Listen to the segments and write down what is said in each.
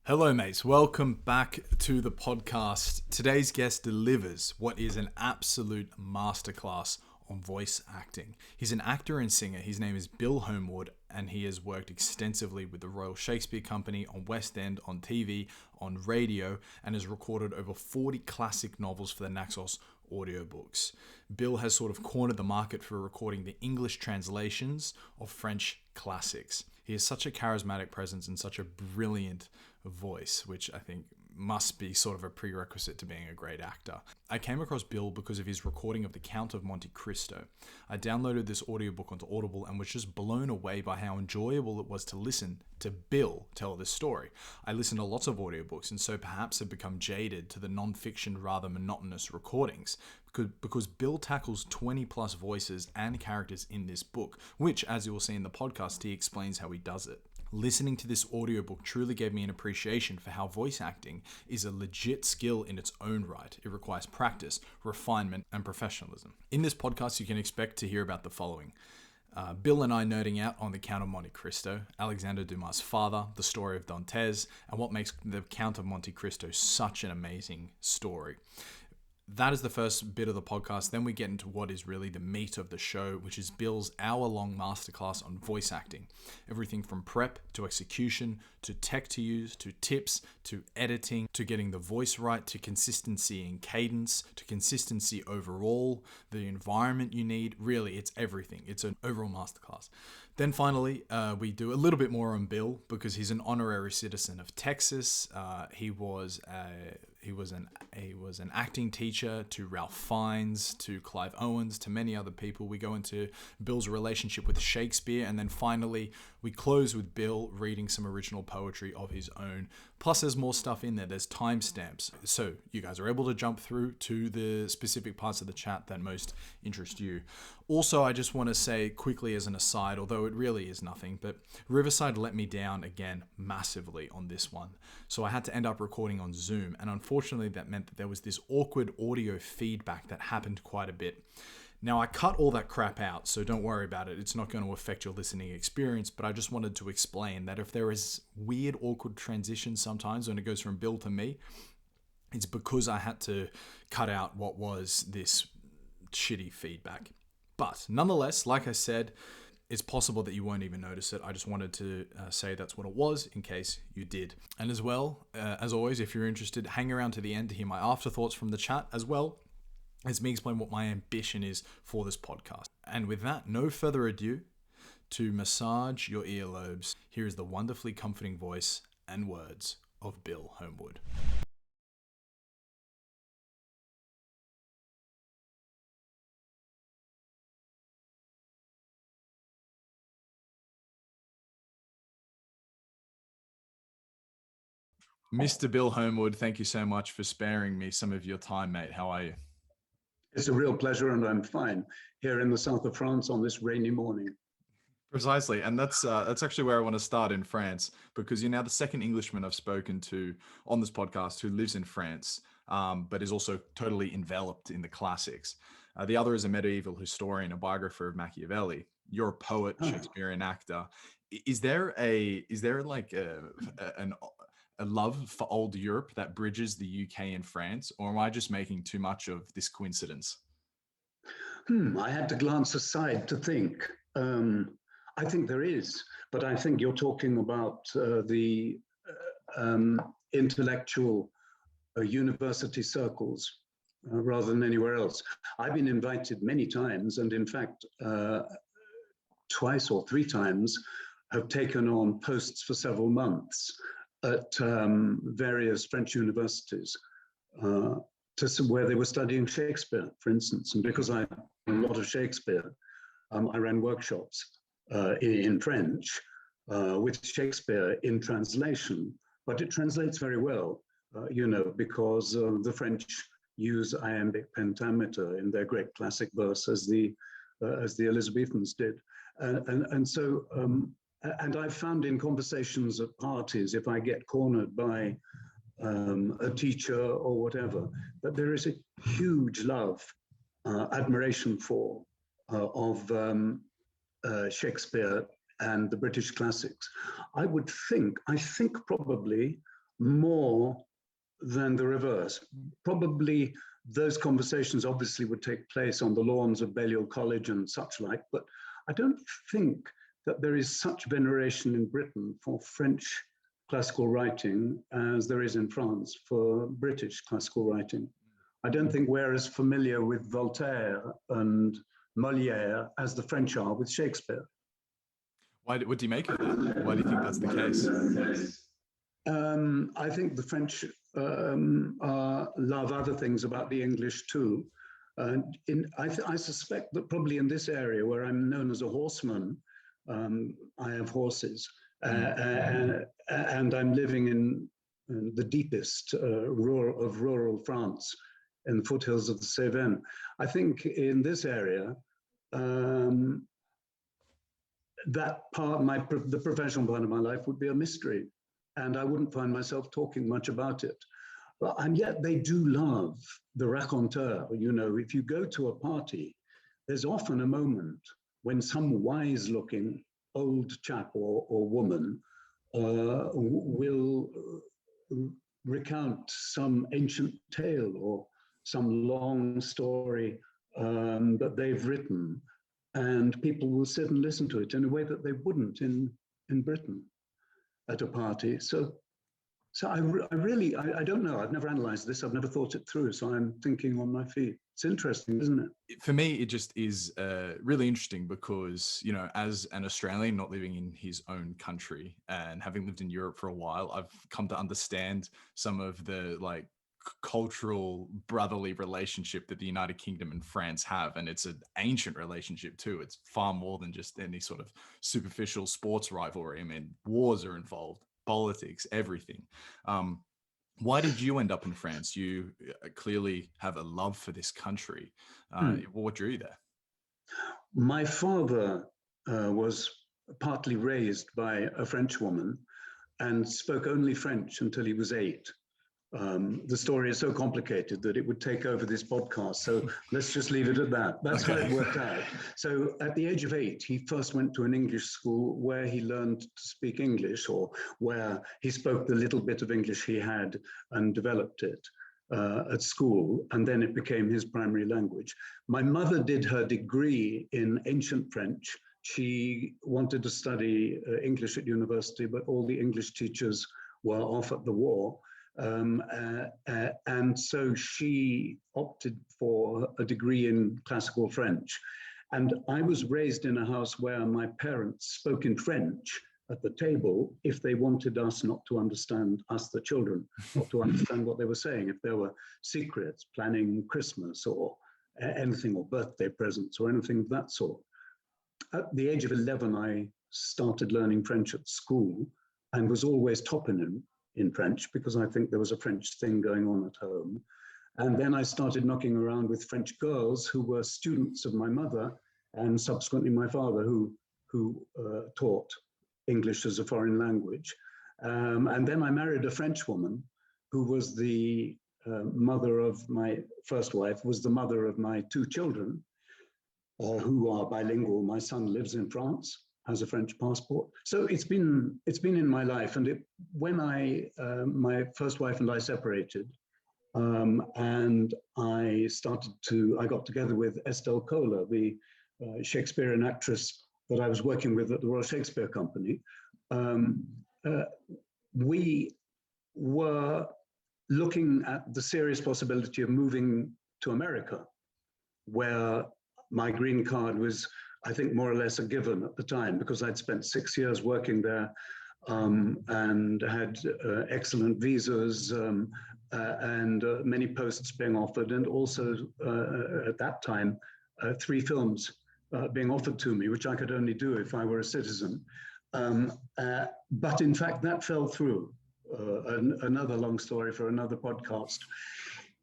Hello, mates. Welcome back to the podcast. Today's guest delivers what is an absolute masterclass on voice acting. He's an actor and singer. His name is Bill Homewood, and he has worked extensively with the Royal Shakespeare Company on West End, on TV, on radio, and has recorded over 40 classic novels for the Naxos AudioBooks. Bill has sort of cornered the market for recording the English translations of French classics. He has such a charismatic presence and such a brilliant voice, which I think must be sort of a prerequisite to being a great actor. I came across Bill because of his recording of The Count of Monte Cristo. I downloaded this audiobook onto Audible and was just blown away by how enjoyable it was to listen to Bill tell this story. I listen to lots of audiobooks and so perhaps have become jaded to the non-fiction, rather monotonous recordings because Bill tackles 20 plus voices and characters in this book, which, as you will see in the podcast, he explains how he does it. Listening to this audiobook truly gave me an appreciation for how voice acting is a legit skill in its own right. It requires practice, refinement, and professionalism. In this podcast, you can expect to hear about the following. Bill and I nerding out on The Count of Monte Cristo, Alexandre Dumas' father, the story of Dantes, and what makes The Count of Monte Cristo such an amazing story. That is the first bit of the podcast. Then we get into what is really the meat of the show, which is Bill's hour-long masterclass on voice acting. Everything from prep to execution, to tech to use, to tips, to editing, to getting the voice right, to consistency in cadence, to consistency overall, the environment you need. Really, it's everything. It's an overall masterclass. Then finally, we do a little bit more on Bill because he's an honorary citizen of Texas. He was an acting teacher to Ralph Fiennes, to Clive Owens, to many other people. We go into Bill's relationship with Shakespeare, and then finally we close with Bill reading some original poetry of his own. Plus, there's more stuff in there. There's timestamps, so you guys are able to jump through to the specific parts of the chat that most interest you. Also, I just want to say quickly as an aside, although it really is nothing, but Riverside let me down again massively on this one. So I had to end up recording on Zoom, and unfortunately that meant that there was this awkward audio feedback that happened quite a bit. Now, I cut all that crap out, so don't worry about it. It's not going to affect your listening experience, but I just wanted to explain that if there is weird, awkward transitions sometimes when it goes from Bill to me, it's because I had to cut out what was this shitty feedback. But nonetheless, like I said, it's possible that you won't even notice it. I just wanted to say that's what it was in case you did. And as well, as always, if you're interested, hang around to the end to hear my afterthoughts from the chat as well as me explain what my ambition is for this podcast. And with that, no further ado, to massage your earlobes, here is the wonderfully comforting voice and words of Bill Homewood. Mr. Bill Homewood, thank you so much for sparing me some of your time, mate. How are you? It's a real pleasure, and I'm fine here in the south of France on this rainy morning. Precisely, and that's actually where I want to start, in France, because you're now the second Englishman I've spoken to on this podcast who lives in France, but is also totally enveloped in the classics. The other is a medieval historian, a biographer of Machiavelli. You're a poet, Shakespearean actor. Is there like a love for old Europe that bridges the UK and France, or am I just making too much of this coincidence? I had to glance aside to think. I think there is, but I think you're talking about the intellectual university circles rather than anywhere else. I've been invited many times, and in fact, twice or three times, have taken on posts for several months at various French universities to where they were studying Shakespeare, for instance. And because I know a lot of Shakespeare, I ran workshops in French with Shakespeare in translation, but it translates very well, because the French use iambic pentameter in their great classic verse as the Elizabethans did. And I've found in conversations at parties, if I get cornered by a teacher or whatever, that there is a huge love, admiration for of Shakespeare and the British classics. I think probably more than the reverse. Probably those conversations obviously would take place on the lawns of Balliol College and such like, but I don't think that there is such veneration in Britain for French classical writing as there is in France for British classical writing. I don't think we're as familiar with Voltaire and Molière as the French are with Shakespeare. What do you make of that? Why do you think that's the case? I think the French love other things about the English too. I suspect that probably in this area where I'm known as a horseman, I have horses, and I'm living in the deepest rural France, in the foothills of the Cevennes. I think in this area, that part, the professional part of my life would be a mystery, and I wouldn't find myself talking much about it. And yet they do love the raconteur. You know, if you go to a party, there's often a moment when some wise-looking old chap or woman will recount some ancient tale or some long story that they've written, and people will sit and listen to it in a way that they wouldn't in Britain at a party. So I don't know. I've never analyzed this. I've never thought it through. So I'm thinking on my feet. It's interesting, isn't it? For me, it just is really interesting because, you know, as an Australian not living in his own country and having lived in Europe for a while, I've come to understand some of the like cultural brotherly relationship that the United Kingdom and France have. And it's an ancient relationship too. It's far more than just any sort of superficial sports rivalry. I mean, wars are involved, politics, everything. Why did you end up in France? You clearly have a love for this country. What drew you there? My father was partly raised by a French woman and spoke only French until he was 8. The story is so complicated that it would take over this podcast. So let's just leave it at that. That's how it worked out. So at the age of 8, he first went to an English school where he learned to speak English, or where he spoke the little bit of English he had and developed it at school. And then it became his primary language. My mother did her degree in ancient French. She wanted to study English at university, but all the English teachers were off at the war. And so she opted for a degree in classical French. And I was raised in a house where my parents spoke in French at the table if they wanted us not to understand, us the children, not to understand what they were saying, if there were secrets, planning Christmas or anything, or birthday presents or anything of that sort. At the age of 11, I started learning French at school and was always topping in French, because I think there was a French thing going on at home. And then I started knocking around with French girls who were students of my mother and subsequently my father, who taught English as a foreign language. And then I married a French woman who was the mother of my first wife, was the mother of my 2 children, who are bilingual. My son lives in France, has a French passport. So it's been in my life. And when my first wife and I separated, and I got together with Estelle Kohler, the Shakespearean actress that I was working with at the Royal Shakespeare Company. We were looking at the serious possibility of moving to America, where my green card was, I think, more or less a given at the time, because I'd spent 6 years working there and had excellent visas and many posts being offered, and also at that time 3 films being offered to me, which I could only do if I were a citizen. But in fact, that fell through. Another long story for another podcast.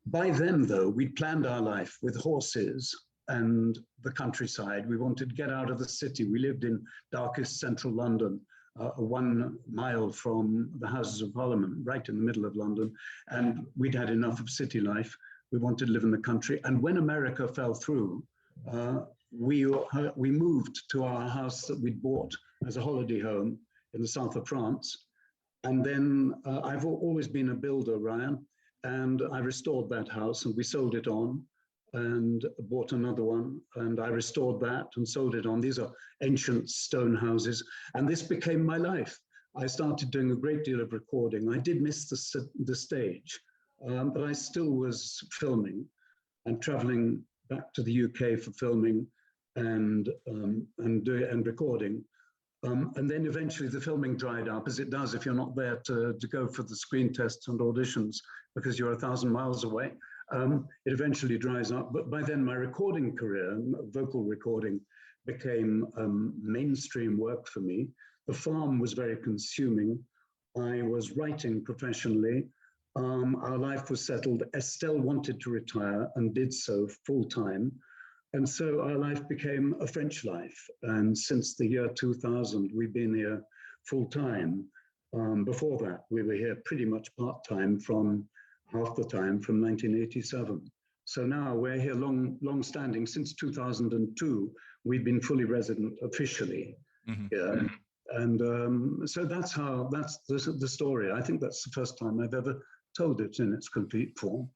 By then, though, we'd planned our life with horses and the countryside. We wanted to get out of the city. We lived in darkest central London, 1 mile from the Houses of Parliament, right in the middle of London. And we'd had enough of city life. We wanted to live in the country. And when America fell through, we moved to our house that we'd bought as a holiday home in the south of France. And then I've always been a builder, Ryan, and I restored that house and we sold it on and bought another one, and I restored that and sold it on. These are ancient stone houses, and this became my life. I started doing a great deal of recording. I did miss the stage, but I still was filming and traveling back to the UK for filming and recording. And then eventually the filming dried up, as it does if you're not there to go for the screen tests and auditions because you're 1,000 miles away. It eventually dries up. But by then my recording career, vocal recording, became mainstream work for me. The farm was very consuming. I was writing professionally. Our life was settled. Estelle wanted to retire and did so full time. And so our life became a French life. And since the year 2000, we've been here full time. Before that, we were here pretty much part time from half the time from 1987. So now we're here long standing. Since 2002, we've been fully resident officially. Yeah. And so that's the story. I think that's the first time I've ever told it in its complete form.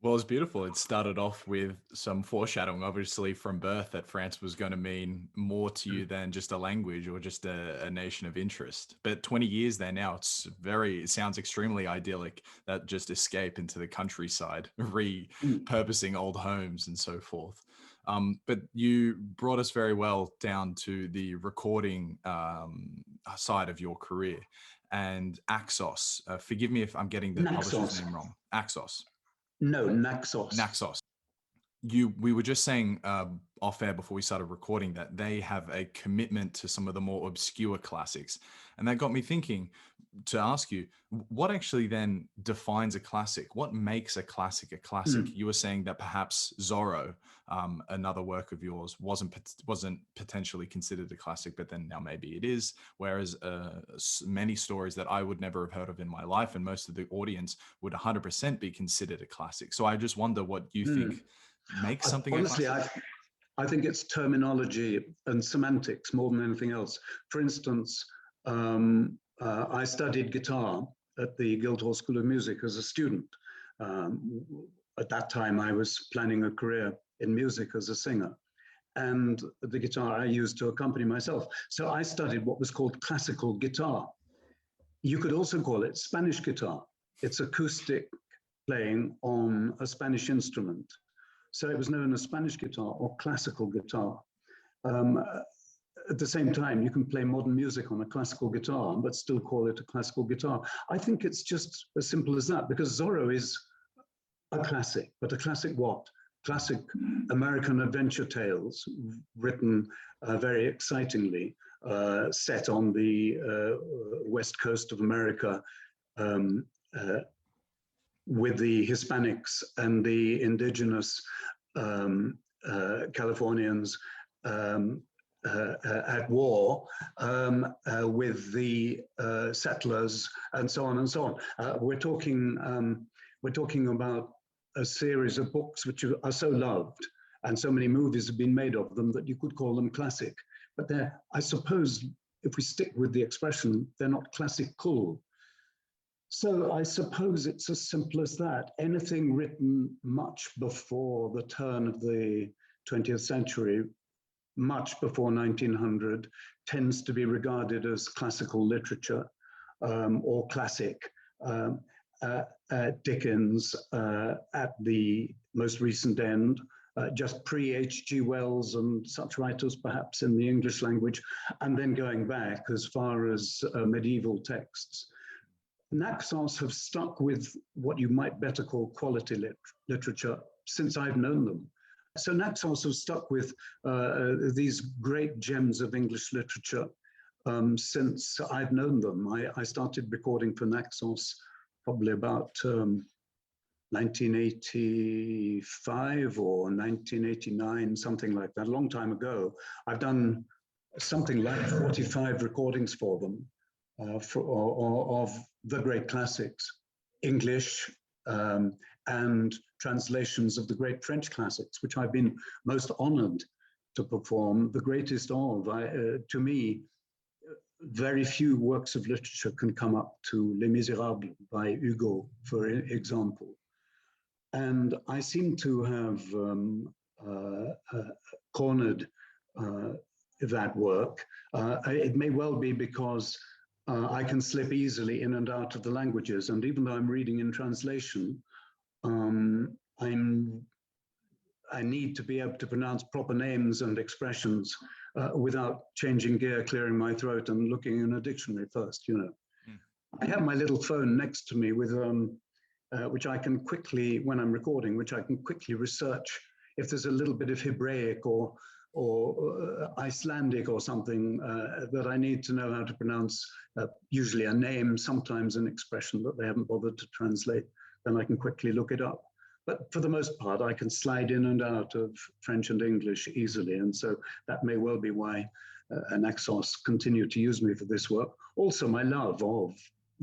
Well, it's beautiful. It started off with some foreshadowing, obviously, from birth that France was going to mean more to you than just a language or just a nation of interest. But 20 years there now, it sounds extremely idyllic, that just escape into the countryside, repurposing old homes and so forth. But you brought us very well down to the recording side of your career. And Naxos, forgive me if I'm getting the publisher's name wrong. Naxos. No, Naxos. Naxos. We were just saying off air before we started recording that they have a commitment to some of the more obscure classics. And that got me thinking to ask you, what actually then defines a classic? What makes a classic a classic? You were saying that perhaps Zorro, another work of yours, wasn't potentially considered a classic, but then now maybe it is. Whereas many stories that I would never have heard of in my life, and most of the audience would 100% be considered a classic. So I just wonder what you think makes something honestly, a classic. I think it's terminology and semantics more than anything else. For instance, I studied guitar at the Guildhall School of Music as a student. At that time, I was planning a career in music as a singer, and the guitar I used to accompany myself. So I studied what was called classical guitar. You could also call it Spanish guitar. It's acoustic playing on a Spanish instrument. So it was known as Spanish guitar or classical guitar. At the same time, you can play modern music on a classical guitar, but still call it a classical guitar. I think it's just as simple as that, because Zorro is a classic, but a classic what? Classic American adventure tales written very excitingly, set on the west coast of America, with the Hispanics and the indigenous Californians at war with the settlers and so on and so on. We're talking about a series of books which are so loved, and so many movies have been made of them that you could call them classic. But they're, I suppose, if we stick with the expression, they're not classical. So I suppose it's as simple as that. Anything written much before the turn of the 20th century, much before 1900, tends to be regarded as classical literature or classic. Dickens at the most recent end, just pre-H.G. Wells and such writers perhaps in the English language, and then going back as far as medieval texts. Naxos have stuck with what you might better call quality literature since I've known them. So Naxos have stuck with these great gems of English literature since I've known them. I started recording for Naxos probably about 1985 or 1989, something like that, a long time ago. I've done something like 45 recordings for them of the great classics, English and translations of the great French classics, which I've been most honored to perform, the greatest of. To me, very few works of literature can come up to Les Miserables by Hugo, for example. And I seem to have cornered that work. It may well be because I can slip easily in and out of the languages. And even though I'm reading in translation, I need to be able to pronounce proper names and expressions without changing gear, clearing my throat, and looking in a dictionary first, you know. Mm. I have my little phone next to me with which I can quickly, when I'm recording, which I can quickly research if there's a little bit of Hebraic or Icelandic or something that I need to know how to pronounce, usually a name, sometimes an expression that they haven't bothered to translate, then I can quickly look it up. But for the most part, I can slide in and out of French and English easily. And so that may well be why Naxos continue to use me for this work. Also, my love of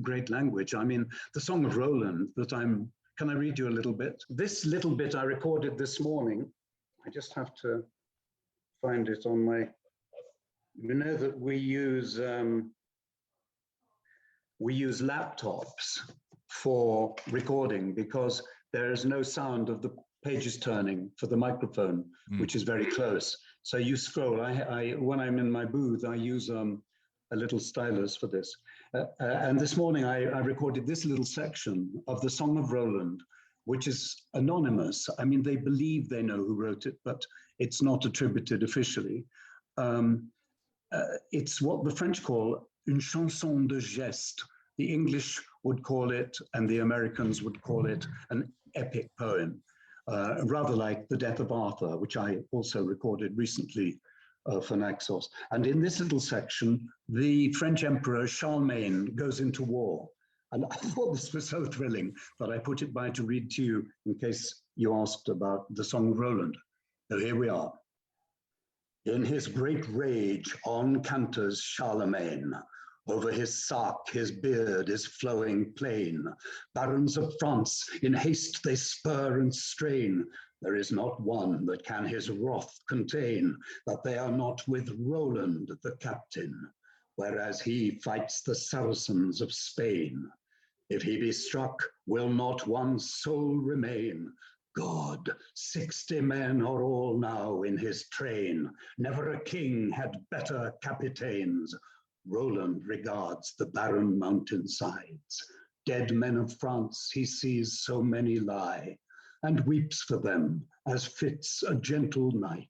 great language. I mean, the Song of Roland that can I read you a little bit? This little bit I recorded this morning. I just have to find it on my, you know that we use laptops for recording because there is no sound of the pages turning for the microphone, which is very close. So you scroll. When I'm in my booth, I use a little stylus for this. And this morning I recorded this little section of the Song of Roland, which is anonymous. I mean, they believe they know who wrote it, but it's not attributed officially. It's what the French call une chanson de geste. The English would call it, and the Americans would call it, an epic poem, rather like The Death of Arthur, which I also recorded recently for Naxos. And in this little section, the French Emperor Charlemagne goes into war. And I thought this was so thrilling that I put it by to read to you in case you asked about the Song of Roland. So here we are. In his great rage on canters Charlemagne. Over his sark, his beard is flowing plain. Barons of France, in haste they spur and strain. There is not one that can his wrath contain, that they are not with Roland the captain, whereas he fights the Saracens of Spain. If he be struck, will not one soul remain. God, 60 men are all now in his train. Never a king had better capitains. Roland regards the barren mountainsides. Dead men of France he sees so many lie, and weeps for them as fits a gentle knight.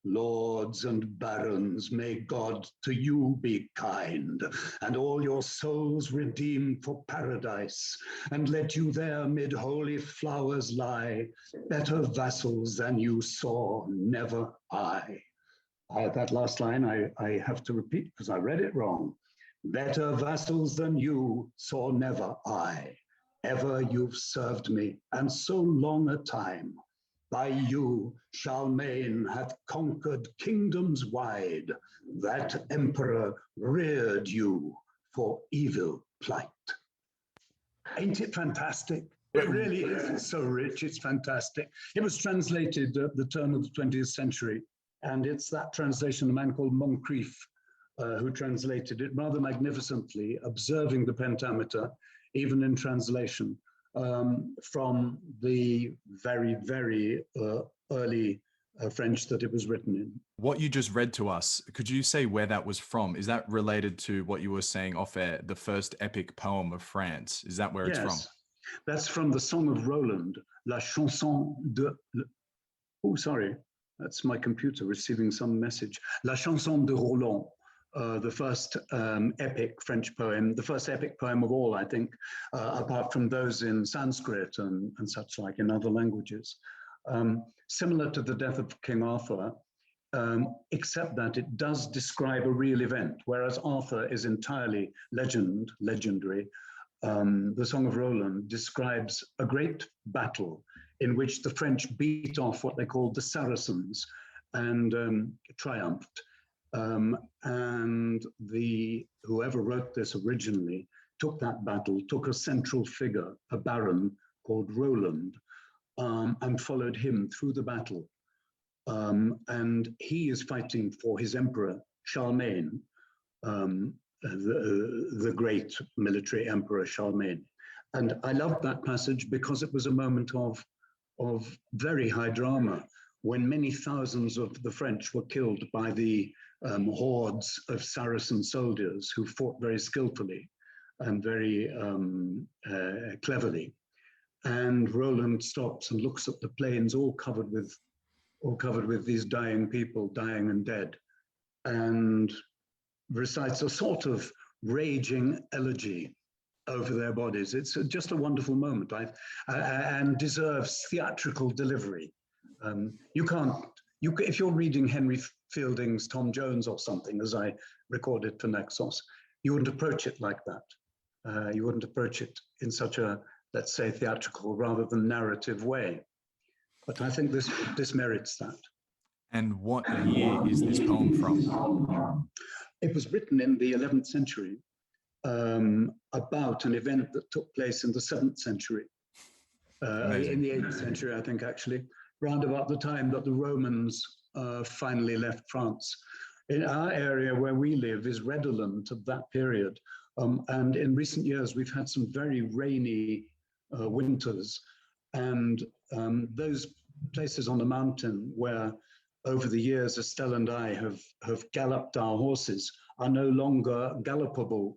Lords and barons, may God to you be kind, and all your souls redeemed for paradise, and let you there mid holy flowers lie, better vassals than you saw never I. That last line I have to repeat because I read it wrong. Better vassals than you saw never I. Ever you've served me, and so long a time. By you, Charlemagne hath conquered kingdoms wide. That emperor reared you for evil plight. Ain't it fantastic? It really is. It's so rich. It's fantastic. It was translated at the turn of the 20th century. And it's that translation, a man called Monte Cristo, who translated it rather magnificently, observing the pentameter, even in translation, from the very, very early French that it was written in. What you just read to us, could you say where that was from? Is that related to what you were saying off air, the first epic poem of France? Is that where it's from? That's from the Song of Roland, La Chanson de... Oh, sorry. That's my computer receiving some message. La Chanson de Roland, the first epic French poem, the first epic poem of all, I think, apart from those in Sanskrit and such like in other languages. Similar to the death of King Arthur, except that it does describe a real event, whereas Arthur is entirely legendary. The Song of Roland describes a great battle in which the French beat off what they called the Saracens and triumphed. And whoever wrote this originally took that battle, took a central figure, a baron called Roland, and followed him through the battle. And he is fighting for his emperor, Charlemagne, the great military emperor Charlemagne. And I loved that passage because it was a moment of very high drama, when many thousands of the French were killed by the hordes of Saracen soldiers who fought very skillfully and very cleverly. And Roland stops and looks at the plains all covered with these dying people, dying and dead, and recites a sort of raging elegy over their bodies. It's just a wonderful moment, and deserves theatrical delivery. If you're reading Henry Fielding's Tom Jones or something, as I recorded for Naxos, you wouldn't approach it like that. You wouldn't approach it in such a, let's say, theatrical rather than narrative way. But I think this merits that. And what year is this poem from? It was written in the 11th century, about an event that took place in the 7th century, in the 8th century, I think, actually, round about the time that the Romans finally left France. In our area where we live is redolent of that period. And in recent years, we've had some very rainy winters. And those places on the mountain where over the years Estelle and I have galloped our horses are no longer gallopable.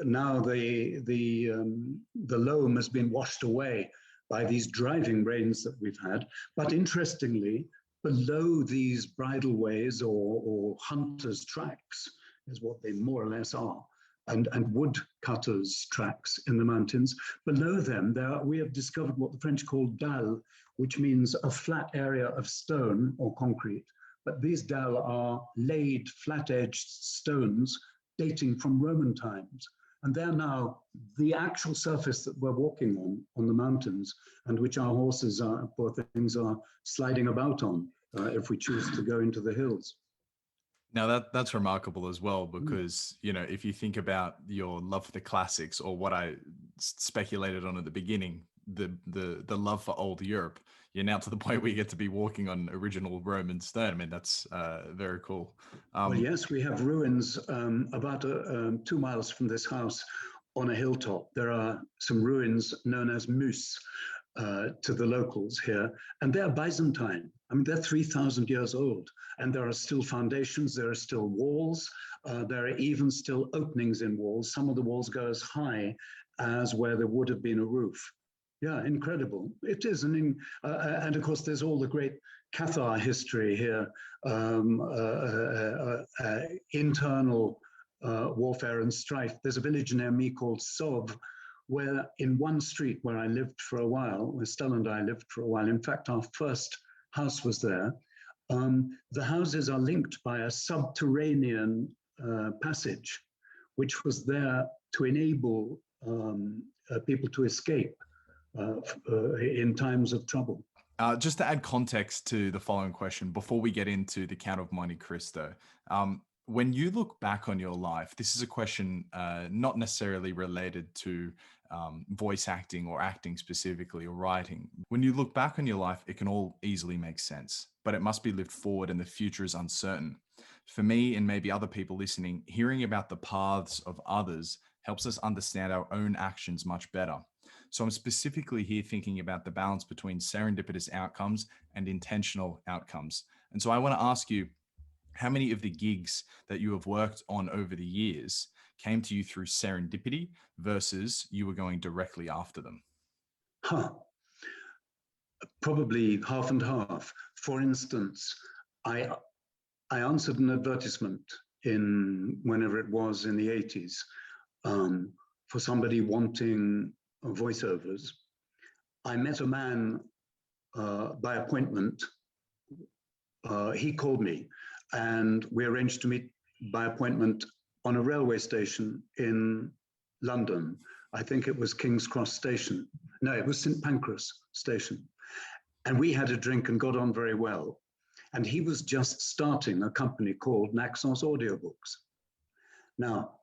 Now the loam has been washed away by these driving rains that we've had. But interestingly, below these bridle ways or hunters' tracks is what they more or less are, and woodcutters' tracks in the mountains. Below them, we have discovered what the French call dalle, which means a flat area of stone or concrete. But these dalle are laid, flat-edged stones dating from Roman times. And they're now the actual surface that we're walking on the mountains, and which our horses are, poor things, are sliding about on if we choose to go into the hills. Now that's remarkable as well, because, you know, if you think about your love for the classics, or what I speculated on at the beginning, the love for old Europe, you're now to the point where you get to be walking on original Roman stone. I mean, that's very cool. Well, yes, we have ruins about 2 miles from this house on a hilltop. There are some ruins known as Mus to the locals here, and they're Byzantine. I mean, they're 3,000 years old, and there are still foundations, there are still walls, there are even still openings in walls. Some of the walls go as high as where there would have been a roof. Yeah, incredible. It is. And of course, there's all the great Cathar history here, internal warfare and strife. There's a village near me called Sov, where in one street where I lived for a while, where Stella and I lived for a while, in fact, our first house was there, the houses are linked by a subterranean passage, which was there to enable people to escape in times of trouble. Just to add context to the following question, before we get into the Count of Monte Cristo, when you look back on your life, this is a question not necessarily related to voice acting or acting specifically or writing. When you look back on your life, it can all easily make sense, but it must be lived forward and the future is uncertain. For me, and maybe other people listening, hearing about the paths of others helps us understand our own actions much better. So I'm specifically here thinking about the balance between serendipitous outcomes and intentional outcomes. And so I want to ask you, how many of the gigs that you have worked on over the years came to you through serendipity versus you were going directly after them? Probably half and half. For instance, I answered an advertisement in whenever it was in the 80s for somebody wanting voiceovers. I met a man by appointment. He called me and we arranged to meet by appointment on a railway station in London. I think it was King's Cross Station. No, it was St. Pancras Station. And we had a drink and got on very well. And he was just starting a company called Naxos AudioBooks. Now,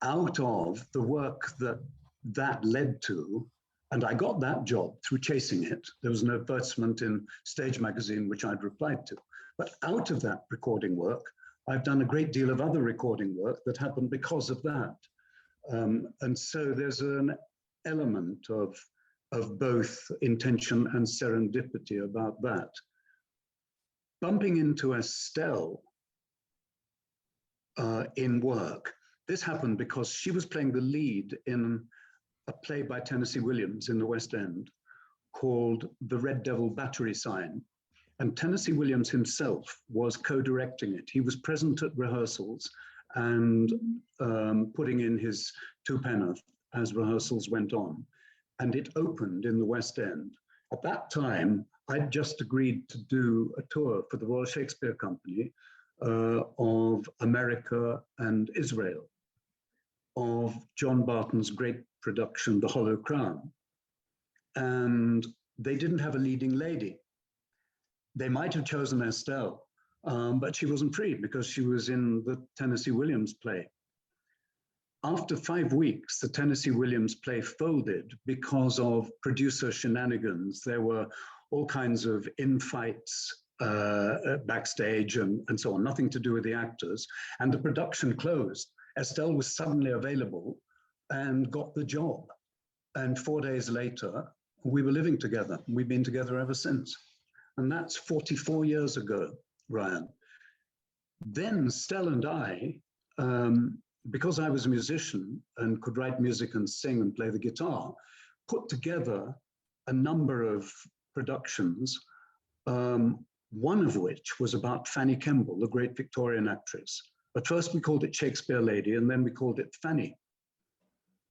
out of the work that led to, and I got that job through chasing it. There was an advertisement in Stage magazine, which I'd replied to. But out of that recording work, I've done a great deal of other recording work that happened because of that. And so there's an element of both intention and serendipity about that. Bumping into Estelle in work, this happened because she was playing the lead in a play by Tennessee Williams in the West End called The Red Devil Battery Sign. And Tennessee Williams himself was co-directing it. He was present at rehearsals and putting in his two penn'orth as rehearsals went on. And it opened in the West End. At that time, I'd just agreed to do a tour for the Royal Shakespeare Company of America and Israel, of John Barton's great production, The Hollow Crown. And they didn't have a leading lady. They might have chosen Estelle, but she wasn't free because she was in the Tennessee Williams play. After 5 weeks, the Tennessee Williams play folded because of producer shenanigans. There were all kinds of infights backstage and so on, nothing to do with the actors. And the production closed. Estelle was suddenly available and got the job. And 4 days later, we were living together. We've been together ever since. And that's 44 years ago, Ryan. Then Stell and I, because I was a musician and could write music and sing and play the guitar, put together a number of productions, one of which was about Fanny Kemble, the great Victorian actress. At first we called it Shakespeare Lady, and then we called it Fanny.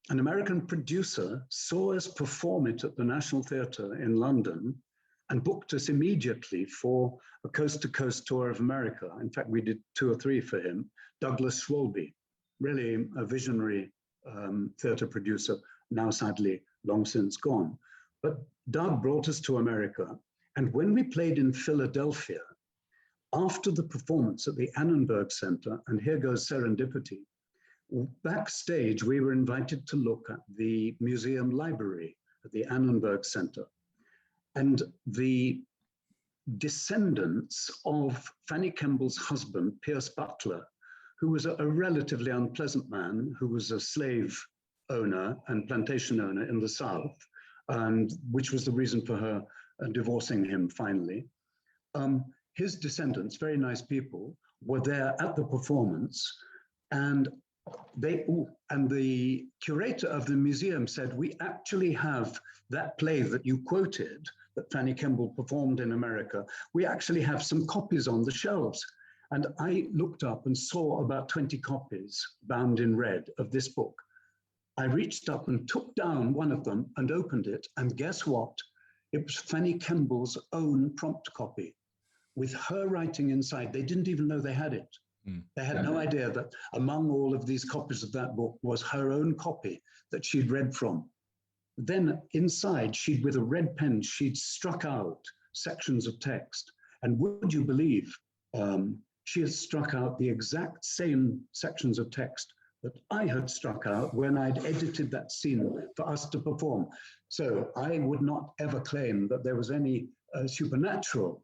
An American producer saw us perform it at the National Theatre in London and booked us immediately for a coast-to-coast tour of America. In fact, we did 2 or 3 for him. Douglas Schwalbe, really a visionary theatre producer, now sadly long since gone. But Doug brought us to America. And when we played in Philadelphia, after the performance at the Annenberg Center, and here goes serendipity, backstage, we were invited to look at the museum library at the Annenberg Center. And the descendants of Fanny Kemble's husband, Pierce Butler, who was a relatively unpleasant man, who was a slave owner and plantation owner in the South, and which was the reason for her divorcing him finally. His descendants, very nice people, were there at the performance, and the curator of the museum said, "We actually have that play that you quoted, that Fanny Kemble performed in America. We actually have some copies on the shelves." And I looked up and saw about 20 copies bound in red of this book. I reached up and took down one of them and opened it, and guess what? It was Fanny Kemble's own prompt copy with her writing inside. They didn't even know they had it. They had no idea that among all of these copies of that book was her own copy that she'd read from. Then inside, with a red pen, she'd struck out sections of text. And would you believe, she had struck out the exact same sections of text that I had struck out when I'd edited that scene for us to perform. So I would not ever claim that there was any supernatural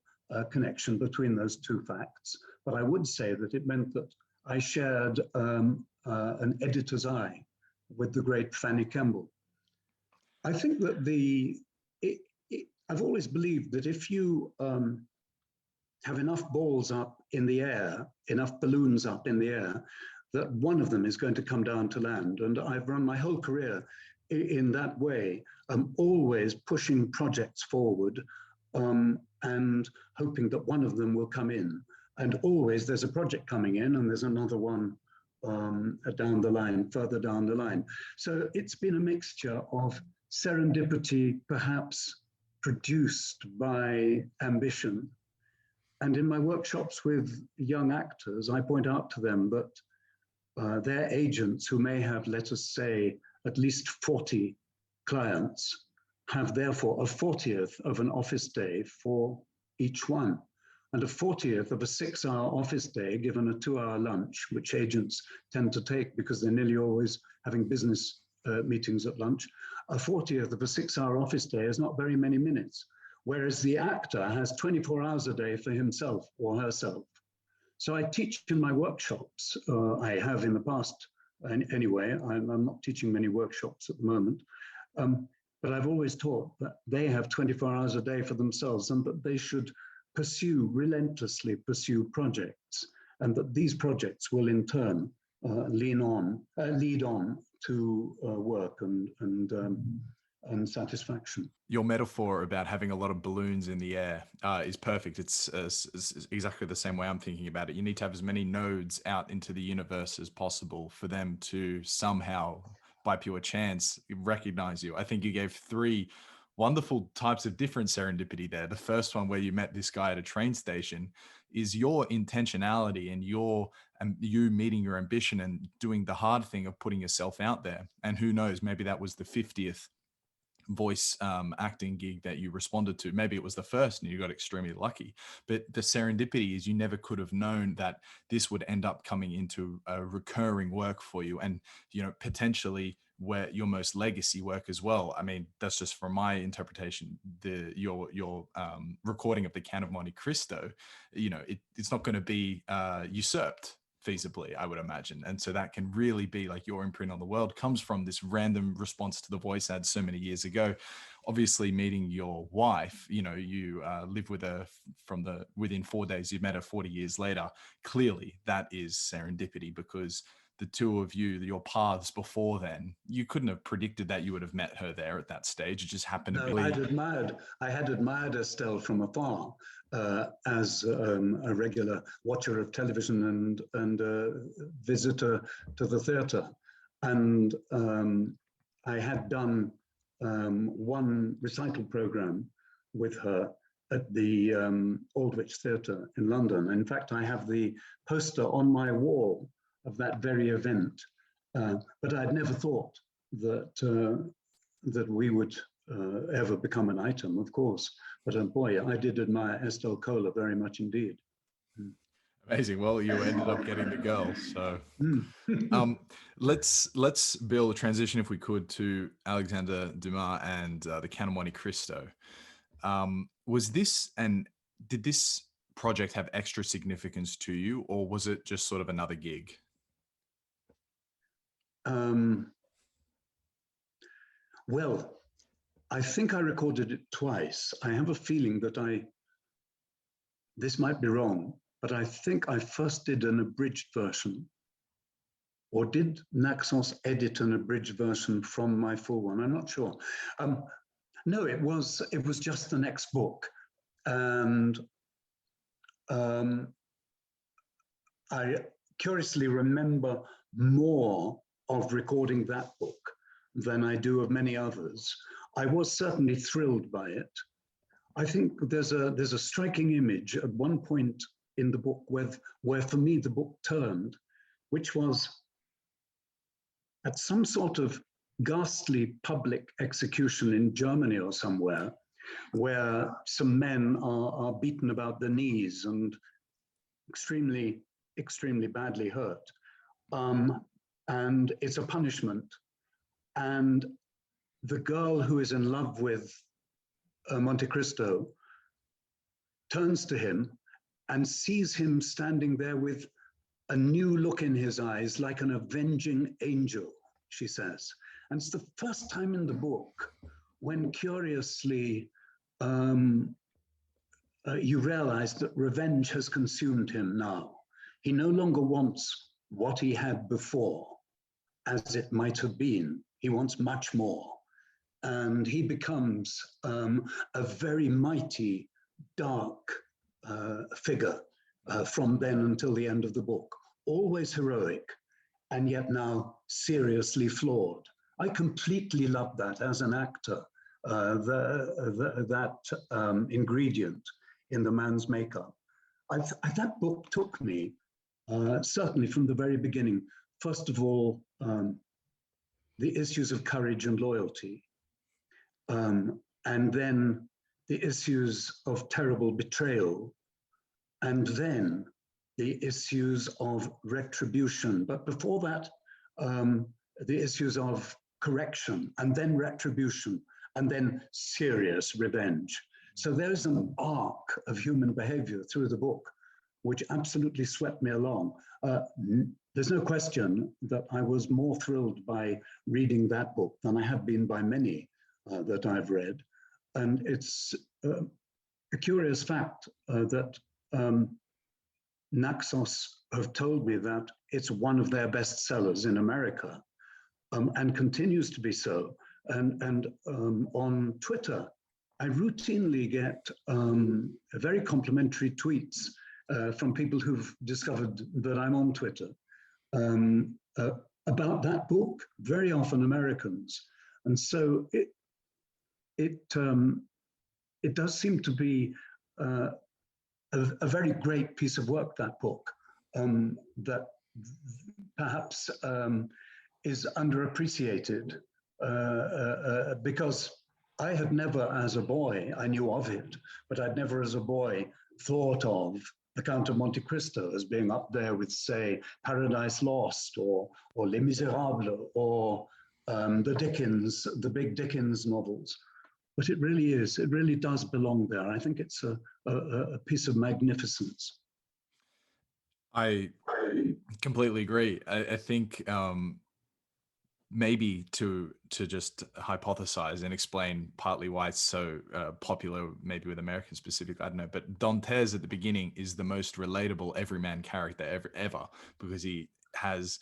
connection between those two facts, but I would say that it meant that I shared an editor's eye with the great Fanny Kemble. I think that I've always believed that if you have enough balls up in the air, enough balloons up in the air, that one of them is going to come down to land. And I've run my whole career in that way. I'm always pushing projects forward and hoping that one of them will come in. And always there's a project coming in and there's another one down the line, further down the line. So it's been a mixture of serendipity, perhaps produced by ambition. And in my workshops with young actors, I point out to them that their agents, who may have, let us say, at least 40 clients, have therefore a 40th of an office day for each one, and a 40th of a 6-hour office day given a 2-hour lunch, which agents tend to take because they're nearly always having business meetings at lunch. A 40th of a 6-hour office day is not very many minutes, whereas the actor has 24 hours a day for himself or herself. So I teach in my workshops. I have in the past, anyway. I'm not teaching many workshops at the moment. But I've always taught that they have 24 hours a day for themselves, and that they should relentlessly pursue projects, and that these projects will in turn lead on to work and satisfaction. Your metaphor about having a lot of balloons in the air is perfect. It's exactly the same way I'm thinking about it. You need to have as many nodes out into the universe as possible for them to somehow, by pure chance, recognize you. I think you gave 3 wonderful types of different serendipity there. The first one, where you met this guy at a train station, is your intentionality and you meeting your ambition and doing the hard thing of putting yourself out there. And who knows, maybe that was the 50th voice acting gig that you responded to. Maybe it was the first and you got extremely lucky. But the serendipity is you never could have known that this would end up coming into a recurring work for you, and potentially where your most legacy work as well. I mean, that's just from my interpretation. Your recording of the Count of Monte Cristo, it's not going to be usurped feasibly, I would imagine. And so that can really be like your imprint on the world comes from this random response to the voice ad so many years ago. Obviously, meeting your wife, you live with her within 4 days, you met her 40 years later. Clearly that is serendipity, because the two of you, your paths before then, you couldn't have predicted that you would have met her there at that stage. It just happened to be. I had admired Estelle from afar as a regular watcher of television and visitor to the theatre. And I had done one recital program with her at the Aldwych Theatre in London. In fact, I have the poster on my wall of that very event. But I'd never thought that we would ever become an item, of course. But boy, I did admire Estelle Kohler very much indeed. Amazing. Well, you ended up getting the girl. So let's build a transition, if we could, to Alexandre Dumas and the Count of Monte Cristo. Did this project have extra significance to you, or was it just sort of another gig? Well, I think I recorded it twice. I have a feeling that this might be wrong, but I think I first did an abridged version, or did Naxos edit an abridged version from my full one? I'm not sure. No, it was just the next book. And I curiously remember more of recording that book than I do of many others. I was certainly thrilled by it. I think there's a striking image at one point in the book where for me the book turned, which was at some sort of ghastly public execution in Germany or somewhere, where some men are beaten about the knees and extremely, extremely badly hurt. And it's a punishment. And the girl who is in love with Monte Cristo turns to him and sees him standing there with a new look in his eyes, like an avenging angel, she says. And it's the first time in the book when, curiously, you realize that revenge has consumed him now. He no longer wants what he had before, as it might have been. He wants much more. And he becomes a very mighty, dark figure from then until the end of the book. Always heroic, and yet now seriously flawed. I completely love that as an actor, that ingredient in the man's makeup. That book took me, certainly from the very beginning, first of all, the issues of courage and loyalty, and then the issues of terrible betrayal, and then the issues of retribution. But before that, the issues of correction, and then retribution, and then serious revenge. So there's an arc of human behavior through the book which absolutely swept me along. There's no question that I was more thrilled by reading that book than I have been by many that I've read. And it's a curious fact that Naxos have told me that it's one of their best sellers in America, and continues to be so. And on Twitter, I routinely get very complimentary tweets from people who've discovered that I'm on Twitter about that book, very often Americans. And so it does seem to be a very great piece of work, that book, that perhaps is underappreciated because I had never, as a boy, I knew of it, but I'd never as a boy thought of The Count of Monte Cristo as being up there with, say, Paradise Lost or Les Miserables or the big Dickens novels. But it really is, it really does belong there. I think it's a piece of magnificence. I completely agree. I think maybe to just hypothesize and explain partly why it's so popular, maybe with Americans specifically, I don't know, but Dantes at the beginning is the most relatable everyman character ever, because he has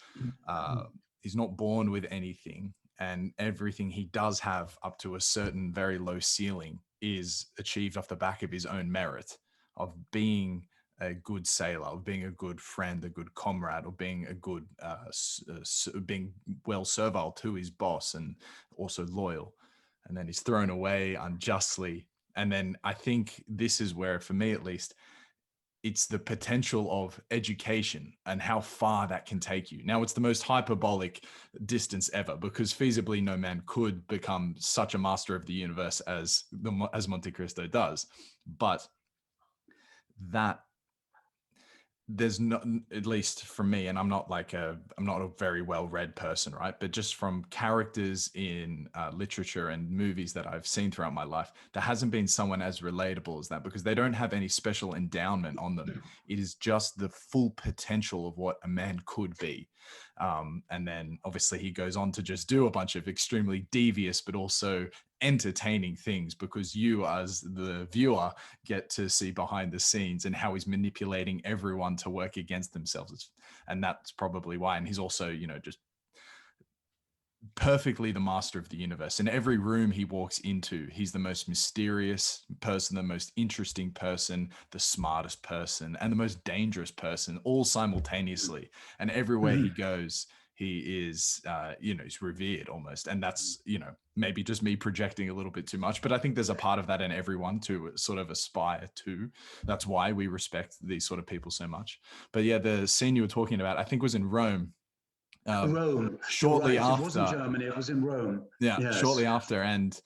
he's not born with anything, and everything he does have up to a certain very low ceiling is achieved off the back of his own merit of being a good sailor, of being a good friend, a good comrade, or being a good, being well servile to his boss and also loyal. And then he's thrown away unjustly. And then I think this is where, for me at least, it's the potential of education and how far that can take you. Now, it's the most hyperbolic distance ever, because feasibly no man could become such a master of the universe as Monte Cristo does. But that there's not, at least for me, and I'm not a very well-read person, right? But just from characters in literature and movies that I've seen throughout my life, there hasn't been someone as relatable as that, because they don't have any special endowment on them. It is just the full potential of what a man could be. And then obviously he goes on to just do a bunch of extremely devious, but also entertaining things, because you as the viewer get to see behind the scenes and how he's manipulating everyone to work against themselves. And that's probably why. And he's also, just perfectly the master of the universe. In every room he walks into, he's the most mysterious person, the most interesting person, the smartest person, and the most dangerous person, all simultaneously. And everywhere he goes, he is, he's revered almost. And that's, maybe just me projecting a little bit too much, but I think there's a part of that in everyone to sort of aspire to. That's why we respect these sort of people so much. But yeah, the scene you were talking about, I think was in Rome. Rome. Shortly right. after. It wasn't Germany, it was in Rome. Yeah, yes. Shortly after. And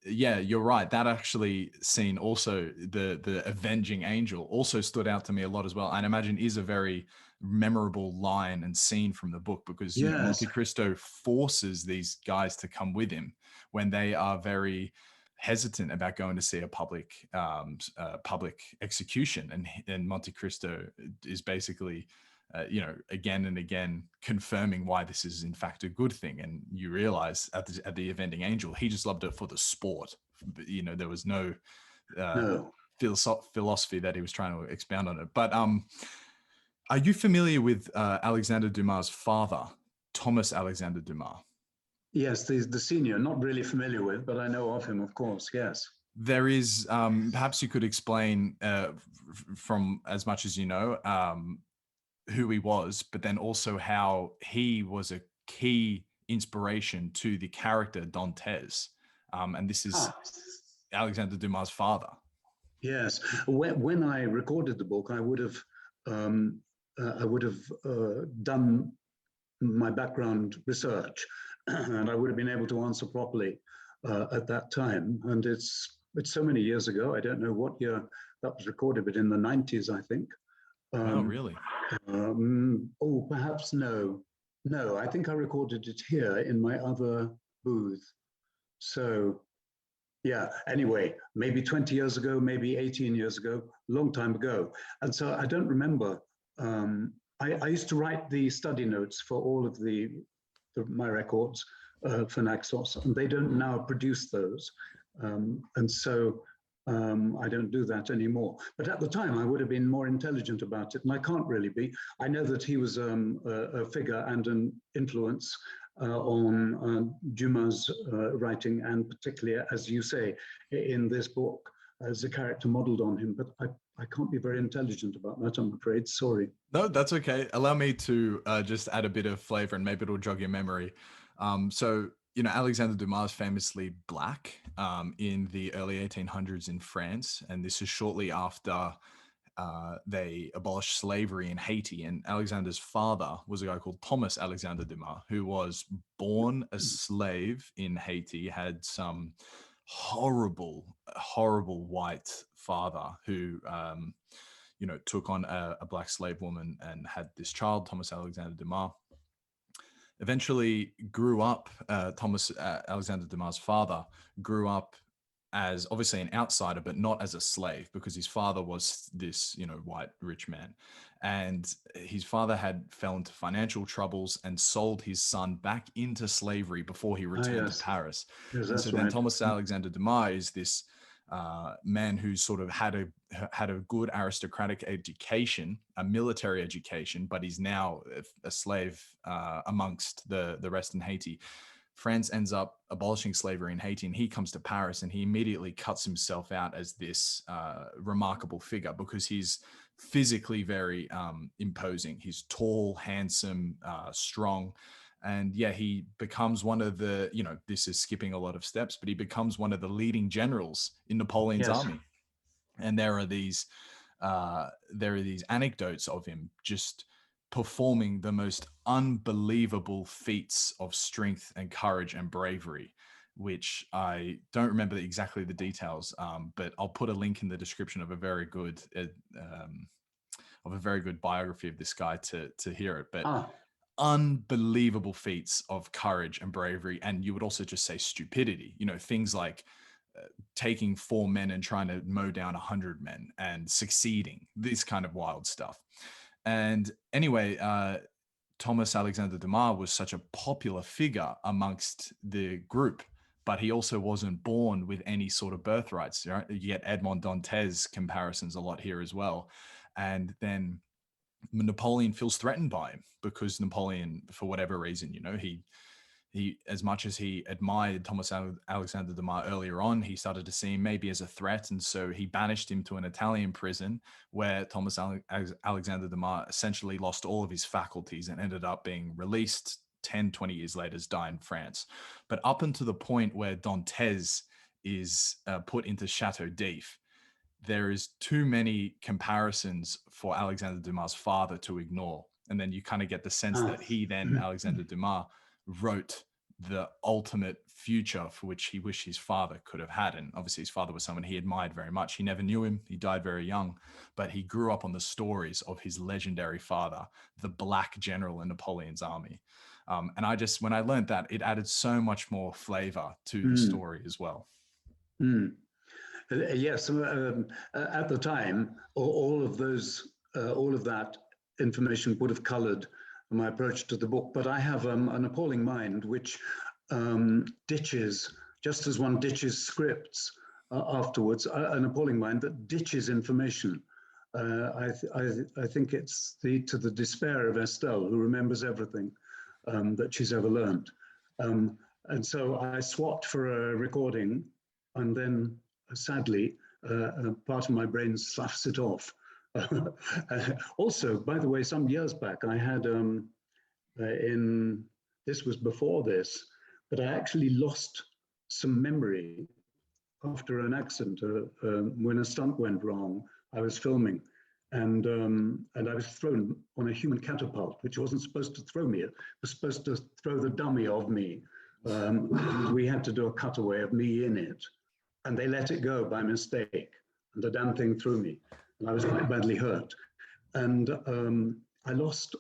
yeah, you're right. That actually scene also, the avenging angel, also stood out to me a lot as well. And I imagine is a very memorable line and scene from the book, because yes. Monte Cristo forces these guys to come with him when they are very hesitant about going to see a public execution. And Monte Cristo is basically again and again confirming why this is in fact a good thing. And you realize at the avenging angel, he just loved it for the sport. There was no philosophy that he was trying to expound on it. But are you familiar with Alexandre Dumas' father, Thomas Alexandre Dumas? Yes, the senior, not really familiar with, but I know of him, of course, yes. There is, perhaps you could explain from as much as you know, who he was, but then also how he was a key inspiration to the character Dantes. And this is Alexandre Dumas' father. Yes. When I recorded the book, I would have done my background research, and I would have been able to answer properly at that time. And it's so many years ago. I don't know what year that was recorded, but in the 90s, I think. Oh, really? Perhaps no. I think I recorded it here in my other booth. So, Yeah, anyway, maybe 20 years ago, maybe 18 years ago, long time ago. And so I don't remember. I used to write the study notes for all of my records for Naxos, and they don't now produce those. And so I don't do that anymore. But at the time, I would have been more intelligent about it, and I can't really be. I know that he was a figure and an influence on Dumas' writing, and particularly, as you say, in this book, as a character modeled on him. But I can't be very intelligent about that, I'm afraid. Sorry. No, that's okay. Allow me to just add a bit of flavor, and maybe it'll jog your memory. So, Alexandre Dumas famously black in the early 1800s in France, and this is shortly after they abolished slavery in Haiti. And Alexandre's father was a guy called Thomas Alexandre Dumas, who was born a slave in Haiti, had some horrible white father who, took on a black slave woman and had this child, Thomas Alexandre Dumas. Eventually grew up, Thomas Alexandre Dumas' father grew up as obviously an outsider, but not as a slave, because his father was this, white rich man. And his father fell into financial troubles and sold his son back into slavery before he returned to Paris. Yes, and so then Thomas Alexandre Dumas is this man who sort of had a good aristocratic education, a military education, but he's now a slave amongst the rest in Haiti. France ends up abolishing slavery in Haiti, and he comes to Paris, and he immediately cuts himself out as this remarkable figure because he's physically very imposing. He's tall, handsome, strong. And yeah, he becomes one of the, this is skipping a lot of steps, but he becomes one of the leading generals in Napoleon's army. And there are these anecdotes of him just performing the most unbelievable feats of strength and courage and bravery, which I don't remember exactly the details, but I'll put a link in the description of a very good biography of this guy to hear it. But unbelievable feats of courage and bravery, and you would also just say stupidity. Things like taking 4 men and trying to mow down 100 men and succeeding. This kind of wild stuff. And anyway, Thomas Alexandre Dumas was such a popular figure amongst the group, but he also wasn't born with any sort of birthrights. Right? You get Edmond Dantes comparisons a lot here as well. And then Napoleon feels threatened by him because Napoleon, for whatever reason, he as much as he admired Thomas Alexandre Dumas earlier on, he started to see him maybe as a threat. And so he banished him to an Italian prison where Thomas Alexandre Dumas essentially lost all of his faculties and ended up being released 10, 20 years later to die in France. But up until the point where Dantes is put into Chateau d'If, there is too many comparisons for Alexandre Dumas' father to ignore. And then you kind of get the sense that he then, Alexandre Dumas, wrote the ultimate future for which he wished his father could have had. And obviously his father was someone he admired very much. He never knew him. He died very young, but he grew up on the stories of his legendary father, the black general in Napoleon's army. And when I learned that, it added so much more flavor to the story as well. Yes, at the time, all of that information would have colored my approach to the book. But I have an appalling mind which ditches, just as one ditches scripts afterwards, an appalling mind that ditches information. I think it's to the despair of Estelle, who remembers everything that she's ever learned. And so I swapped for a recording, and then sadly, part of my brain sloughs it off. Also, by the way, some years back, I had this was before this, but I actually lost some memory after an accident when a stunt went wrong. I was filming, and I was thrown on a human catapult, which wasn't supposed to throw me. It was supposed to throw the dummy of me. We had to do a cutaway of me in it. And they let it go by mistake, and the damn thing threw me, and I was quite badly hurt. And I lost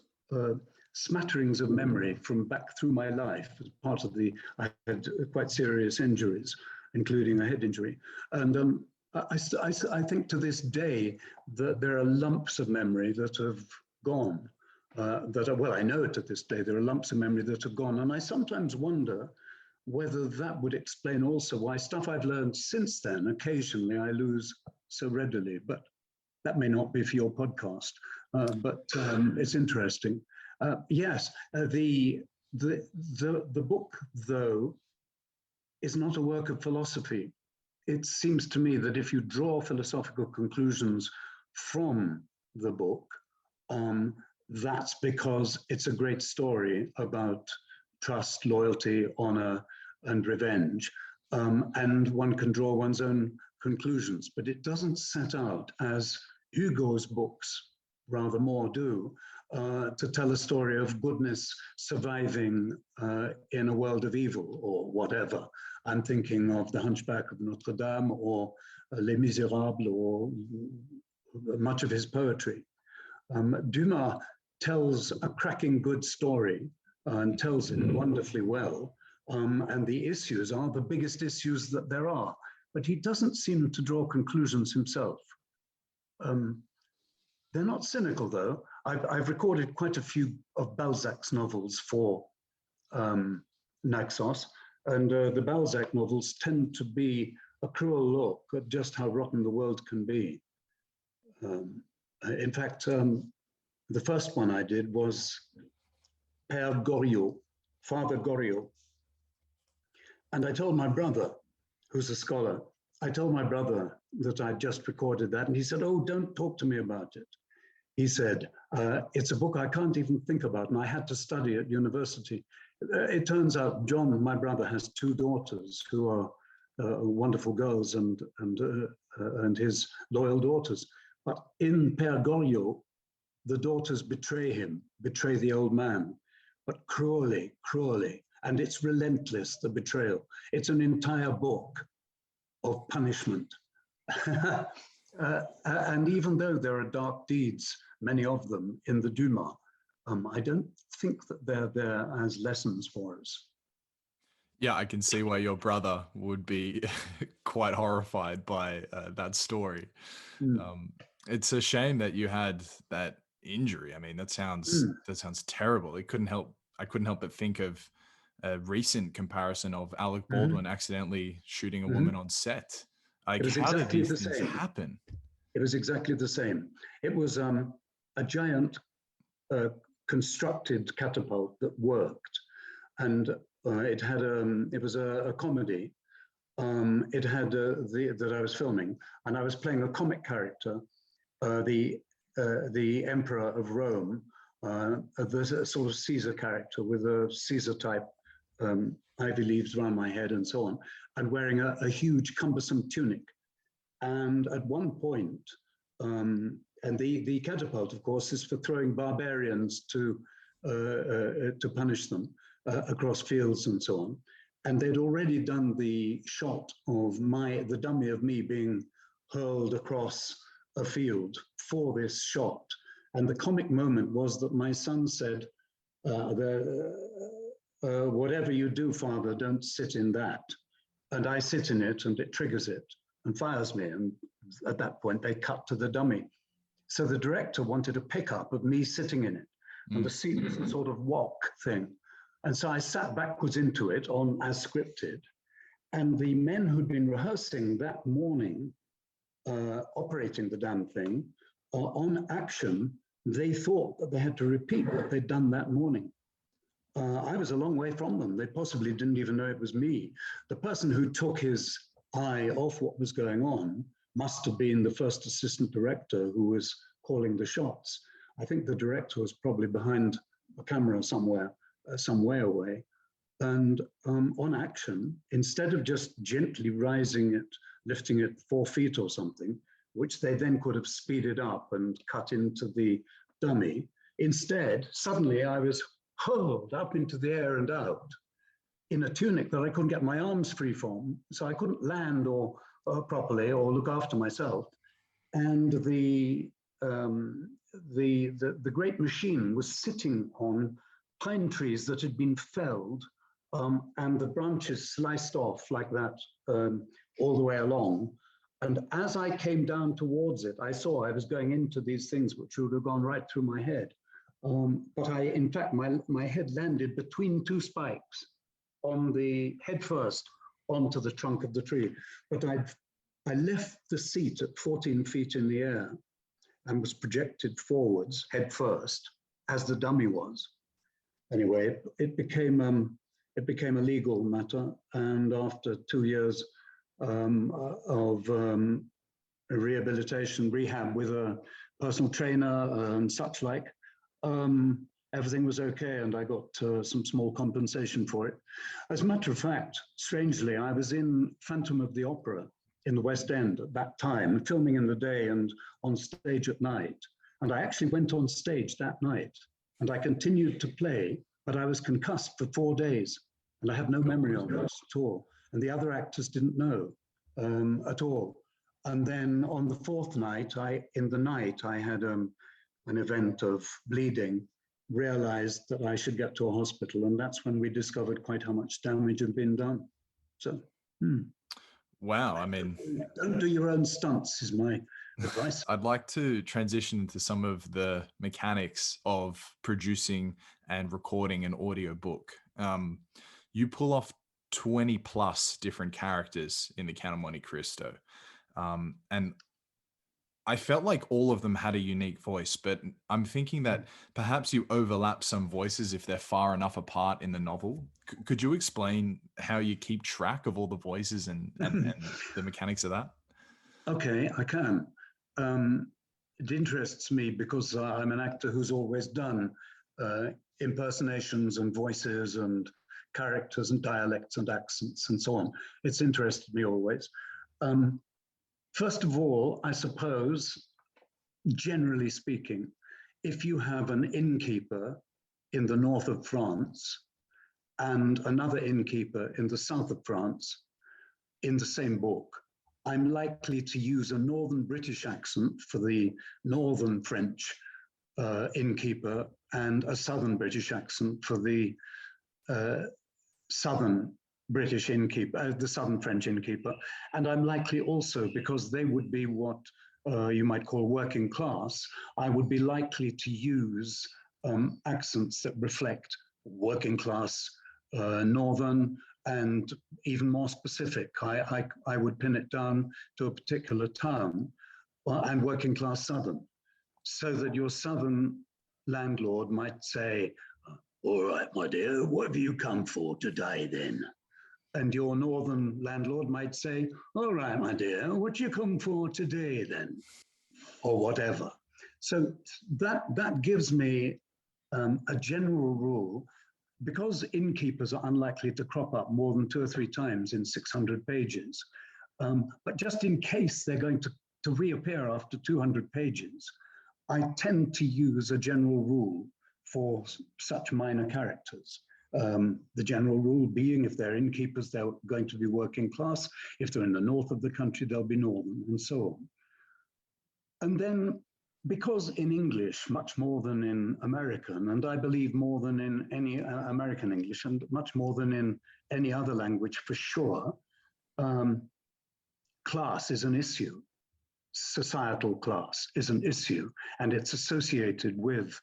smatterings of memory from back through my life as part of I had quite serious injuries including a head injury. And I think to this day that there are lumps of memory that have gone. Well, I know to this day there are lumps of memory that have gone. And I sometimes wonder whether that would explain also why stuff I've learned since then, occasionally I lose so readily. But that may not be for your podcast, but it's interesting. Yes, the book, though, is not a work of philosophy. It seems to me that if you draw philosophical conclusions from the book, that's because it's a great story about trust, loyalty, honor, and revenge. And one can draw one's own conclusions, but it doesn't set out, as Hugo's books rather more do, to tell a story of goodness surviving in a world of evil or whatever. I'm thinking of The Hunchback of Notre Dame or Les Miserables or much of his poetry. Dumas tells a cracking good story and tells it wonderfully well. And the issues are the biggest issues that there are. But he doesn't seem to draw conclusions himself. They're not cynical, though. I've recorded quite a few of Balzac's novels for Naxos, and the Balzac novels tend to be a cruel look at just how rotten the world can be. In fact, the first one I did was Père Goriot, Father Goriot. And I told my brother, who's a scholar, I told my brother that I'd just recorded that, and he said, "Oh, don't talk to me about it." He said, "It's a book I can't even think about, and I had to study at university." It turns out John, my brother, has two daughters who are wonderful girls and his loyal daughters. But in Père Goriot, the daughters betray him, betray the old man, but cruelly, cruelly. And it's relentless, the betrayal. It's an entire book of punishment. And even though there are dark deeds, many of them in the Dumas, I don't think that they're there as lessons for us. Yeah, I can see why your brother would be quite horrified by that story. It's a shame that you had that injury. I mean, that sounds terrible. I couldn't help but think of a recent comparison of Alec Baldwin accidentally shooting a woman on set. Like, how did these things happen? It was exactly the same. It was a giant constructed catapult that worked, and it was a comedy. It had that I was filming, and I was playing a comic character, the Emperor of Rome, the sort of Caesar character with a Caesar type ivy leaves around my head and so on, and wearing a huge cumbersome tunic. And at one point, and the catapult, of course, is for throwing barbarians to punish them across fields and so on. And they'd already done the shot of the dummy of me being hurled across a field for this shot. And the comic moment was that my son said, "Whatever you do, Father, don't sit in that." And I sit in it, and it triggers it and fires me. And at that point, they cut to the dummy. So the director wanted a pickup of me sitting in it. And the scene was a sort of walk thing. And so I sat backwards into it as scripted. And the men who'd been rehearsing that morning, operating the damn thing, on action, they thought that they had to repeat what they'd done that morning. I was a long way from them. They possibly didn't even know it was me. The person who took his eye off what was going on must have been the first assistant director who was calling the shots. I think the director was probably behind a camera somewhere, some way away. And on action, instead of just gently rising it, lifting it 4 feet or something, which they then could have speeded up and cut into the dummy, instead, suddenly I was hurled up into the air and out in a tunic that I couldn't get my arms free from, so I couldn't land or properly or look after myself. And the great machine was sitting on pine trees that had been felled and the branches sliced off like that all the way along. And as I came down towards it, I saw I was going into these things which would have gone right through my head. But in fact, my head landed between two spikes on the head first onto the trunk of the tree. But I left the seat at 14 feet in the air and was projected forwards head first, as the dummy was. Anyway, it became a legal matter, and after 2 years of rehabilitation, rehab with a personal trainer and such like, everything was okay, and I got some small compensation for it. As a matter of fact, strangely, I was in Phantom of the Opera in the West End at that time, filming in the day and on stage at night. And I actually went on stage that night, and I continued to play, but I was concussed for 4 days, and I have no memory of it at all. And the other actors didn't know at all. And then on the fourth night, in the night, I had an event of bleeding, realized that I should get to a hospital, and that's when we discovered quite how much damage had been done. So, Wow, I mean, don't do your own stunts is my advice. I'd like to transition to some of the mechanics of producing and recording an audiobook. You pull off 20 plus different characters in the Count of Monte Cristo. And I felt like all of them had a unique voice, but I'm thinking that perhaps you overlap some voices if they're far enough apart in the novel. Could you explain how you keep track of all the voices and the mechanics of that? Okay, I can. It interests me because I'm an actor who's always done impersonations and voices and characters and dialects and accents and so on. It's interested me always. First of all, I suppose, generally speaking, if you have an innkeeper in the north of France and another innkeeper in the south of France in the same book, I'm likely to use a northern British accent for the northern French innkeeper and a southern British accent for the southern British innkeeper, the southern French innkeeper. And I'm likely also, because they would be what you might call working class, I would be likely to use accents that reflect working class northern, and even more specific. I would pin it down to a particular town and working class southern, so that your southern landlord might say, "All right, my dear, what have you come for today then?" And your northern landlord might say, "All right, my dear, what you come for today then?" Or whatever. So that gives me a general rule, because innkeepers are unlikely to crop up more than 2 or 3 times in 600 pages. But just in case they're going to reappear after 200 pages, I tend to use a general rule for such minor characters. The general rule being, if they're innkeepers, they're going to be working class. If they're in the north of the country, they'll be northern, and so on. And then, because in English, much more than in American, and I believe more than in any American English, and much more than in any other language for sure, class is an issue. Societal class is an issue, and it's associated with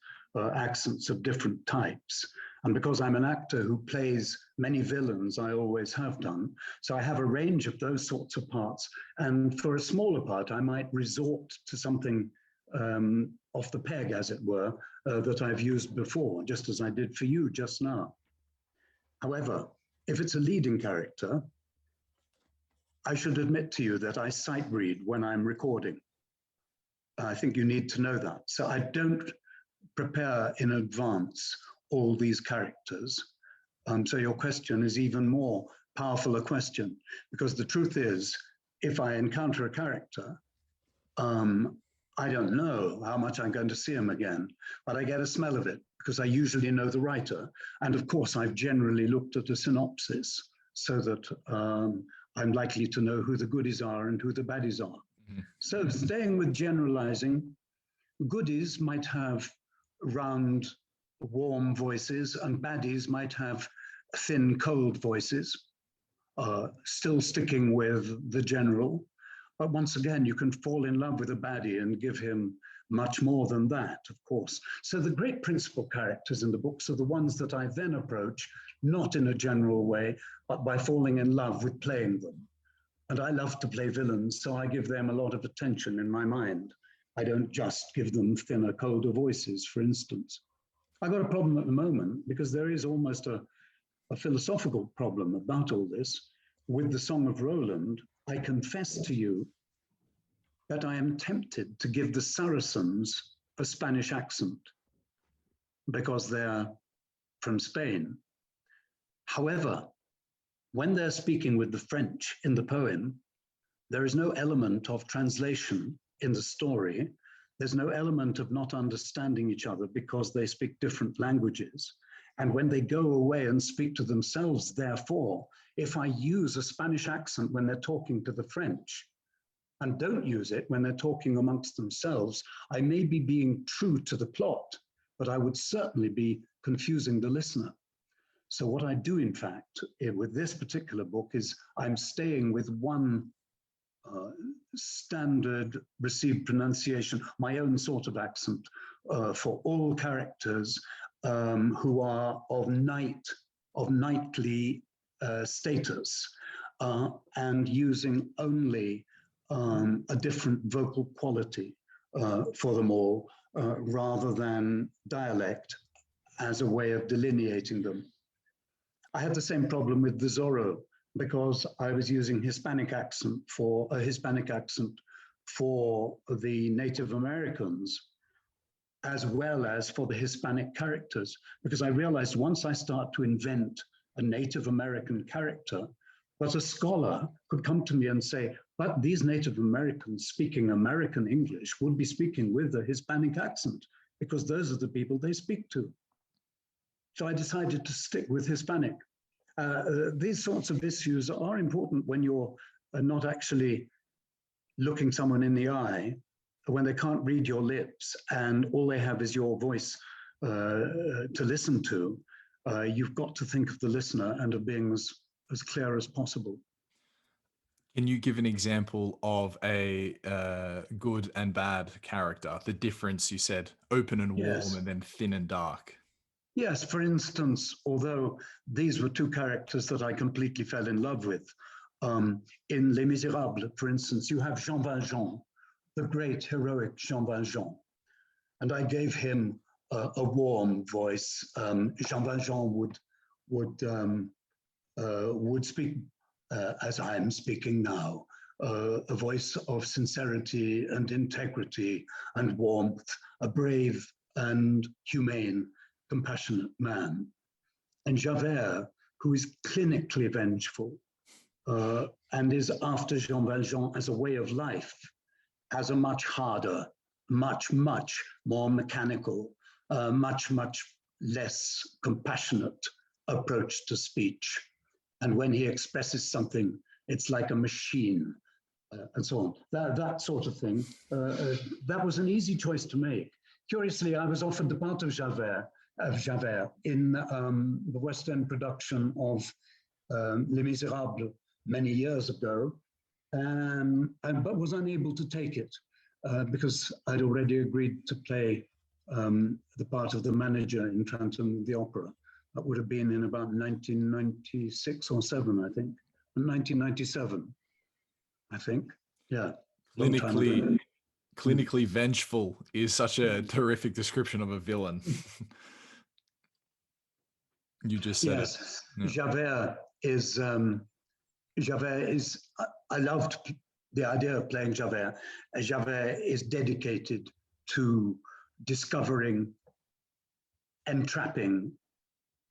accents of different types. And because I'm an actor who plays many villains, I always have done, so I have a range of those sorts of parts. And for a smaller part, I might resort to something off the peg, as it were, that I've used before, just as I did for you just now. However, if it's a leading character, I should admit to you that I sight read when I'm recording. I think you need to know that. So I don't prepare in advance all these characters. So your question is even more powerful a question, because the truth is, if I encounter a character, I don't know how much I'm going to see him again, but I get a smell of it because I usually know the writer. And of course, I've generally looked at a synopsis so that I'm likely to know who the goodies are and who the baddies are. Mm-hmm. So staying with generalizing, goodies might have round, warm voices, and baddies might have thin, cold voices, still sticking with the general. But once again, you can fall in love with a baddie and give him much more than that, of course. So the great principal characters in the books are the ones that I then approach, not in a general way, but by falling in love with playing them. And I love to play villains, so I give them a lot of attention in my mind. I don't just give them thinner, colder voices, for instance. I've got a problem at the moment because there is almost a philosophical problem about all this. With the Song of Roland, I confess to you that I am tempted to give the Saracens a Spanish accent because they're from Spain. However, when they're speaking with the French in the poem, there is no element of translation in the story. There's no element of not understanding each other because they speak different languages. And when they go away and speak to themselves, therefore, if I use a Spanish accent when they're talking to the French and don't use it when they're talking amongst themselves, I may be being true to the plot, but I would certainly be confusing the listener. So what I do, in fact, with this particular book is I'm staying with one standard received pronunciation, my own sort of accent for all characters who are of knightly status and using only a different vocal quality for them all rather than dialect as a way of delineating them. I had the same problem with the Zorro because I was using Hispanic accent for the Native Americans, as well as for the Hispanic characters, because I realized once I start to invent a Native American character, but a scholar could come to me and say, but these Native Americans speaking American English would be speaking with a Hispanic accent because those are the people they speak to. So I decided to stick with Hispanic. These sorts of issues are important when you're not actually looking someone in the eye, when they can't read your lips and all they have is your voice to listen to. You've got to think of the listener and of being as clear as possible. Can you give an example of a good and bad character? The difference, you said open and warm and then thin and dark. Yes, for instance, although these were two characters that I completely fell in love with. In Les Miserables, for instance, you have Jean Valjean, the great heroic Jean Valjean. And I gave him a warm voice. Jean Valjean would speak as I'm speaking now, a voice of sincerity and integrity and warmth, a brave and humane, compassionate man. And Javert, who is clinically vengeful and is after Jean Valjean as a way of life, has a much harder, much more mechanical, much less compassionate approach to speech. And when he expresses something, it's like a machine, and so on. That sort of thing. That was an easy choice to make. Curiously, I was offered the part of Javert in the West End production of Les Miserables many years ago, but was unable to take it because I'd already agreed to play the part of the manager in Phantom of the Opera. That would have been in about 1996 or 7, I think. 1997, I think. Yeah. Clinically vengeful is such a terrific description of a villain. You just said it. Yeah. Javert is, I loved the idea of playing Javert. Javert is dedicated to discovering, entrapping,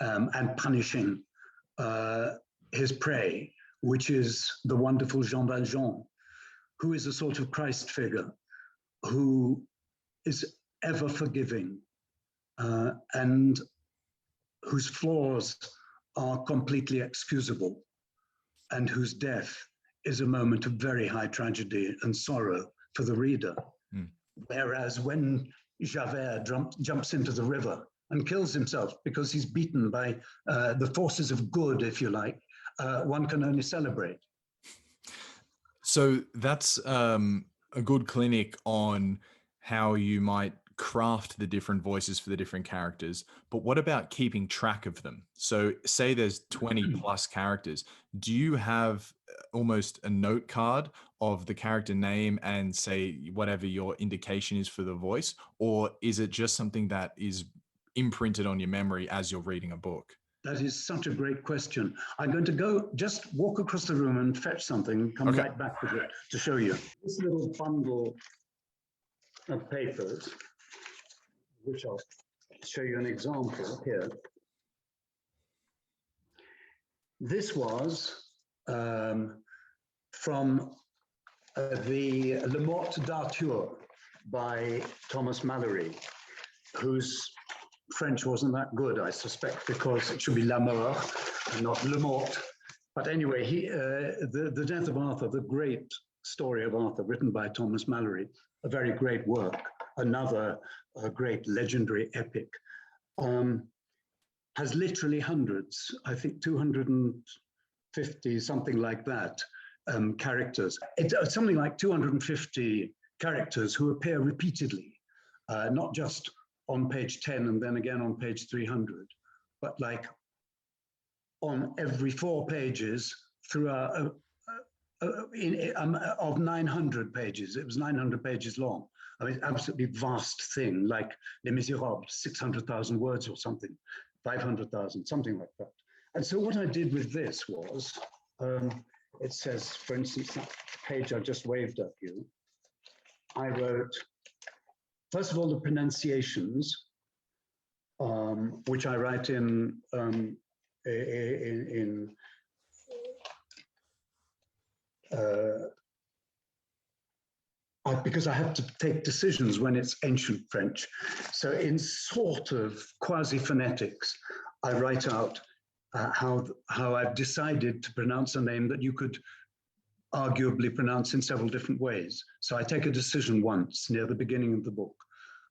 and punishing his prey, which is the wonderful Jean Valjean, who is a sort of Christ figure, who is ever forgiving and whose flaws are completely excusable and whose death is a moment of very high tragedy and sorrow for the reader. Whereas when Javert jumps into the river and kills himself because he's beaten by the forces of good, if you like, one can only celebrate. So that's a good clinic on how you might craft the different voices for the different characters. But what about keeping track of them? So say there's 20 plus characters. Do you have almost a note card of the character name and say whatever your indication is for the voice? Or is it just something that is imprinted on your memory as you're reading a book? That is such a great question. I'm going to go just walk across the room and fetch something and come right back with it to show you. This little bundle of papers, which I'll show you an example here. This was from the Le Mort d'Arthur by Thomas Malory, whose French wasn't that good, I suspect, because it should be La Mort and not Le Mort. But anyway, the Death of Arthur, the great story of Arthur, written by Thomas Malory, a very great work, another great legendary epic, has literally hundreds, I think 250, something like that, characters. It's something like 250 characters who appear repeatedly, not just on page 10 and then again on page 300, but like on every 4 pages throughout of 900 pages. It was 900 pages long. I mean, absolutely vast thing, like Les Miserables, 600,000 words or something, 500,000, something like that. And so what I did with this was, it says, for instance, that page I just waved at you, I wrote, first of all, the pronunciations, which I write because I have to take decisions when it's ancient French. So in sort of quasi-phonetics, I write out how I've decided to pronounce a name that you could arguably pronounce in several different ways. So I take a decision once near the beginning of the book,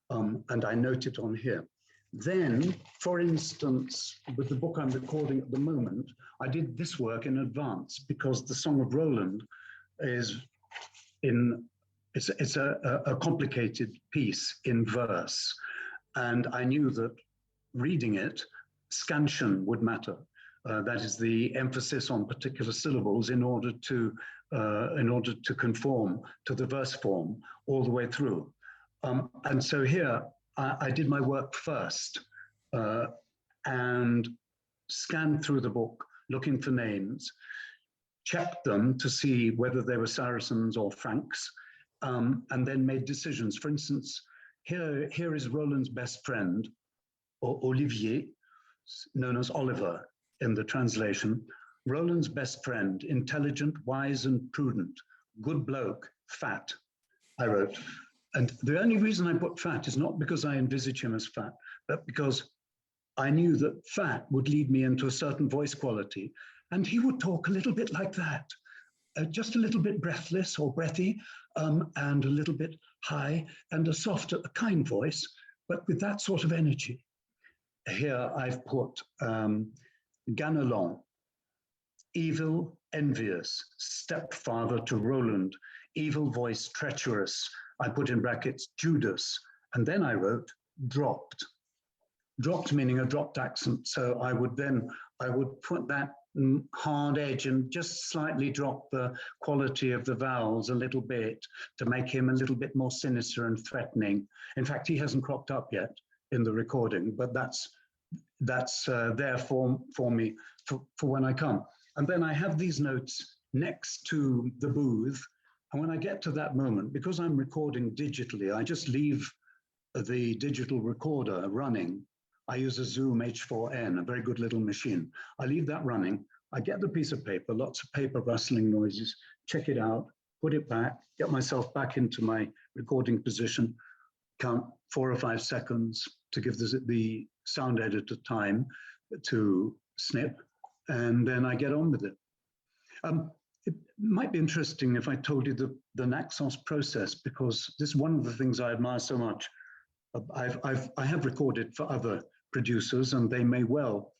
and I note it on here. Then, for instance, with the book I'm recording at the moment, I did this work in advance because the Song of Roland is it's a complicated piece in verse, and I knew that reading it, scansion would matter. That is the emphasis on particular syllables in order to conform to the verse form all the way through. And so here I did my work first and scanned through the book looking for names, checked them to see whether they were Saracens or Franks, and then made decisions. For instance, here is Roland's best friend, or Olivier, known as Oliver in the translation. Roland's best friend, intelligent, wise, and prudent, good bloke, fat, I wrote. And the only reason I put fat is not because I envisage him as fat, but because I knew that fat would lead me into a certain voice quality. And he would talk a little bit like that, just a little bit breathless or breathy, and a little bit high, and a soft, a kind voice, but with that sort of energy. Here I've put Ganelon, evil, envious, stepfather to Roland, evil voice, treacherous. I put in brackets Judas, and then I wrote dropped. Dropped meaning a dropped accent. So I would put that hard edge and just slightly drop the quality of the vowels a little bit to make him a little bit more sinister and threatening. In fact, he hasn't cropped up yet in the recording, but that's there for me for when I come. And then I have these notes next to the booth. And when I get to that moment, because I'm recording digitally, I just leave the digital recorder running. I use a Zoom H4n, a very good little machine. I leave that running. I get the piece of paper, lots of paper rustling noises, check it out, put it back, get myself back into my recording position, count 4 or 5 seconds to give the sound editor time to snip, and then I get on with it. It might be interesting if I told you the Naxos process, because this is one of the things I admire so much. I have recorded for other producers, and they may well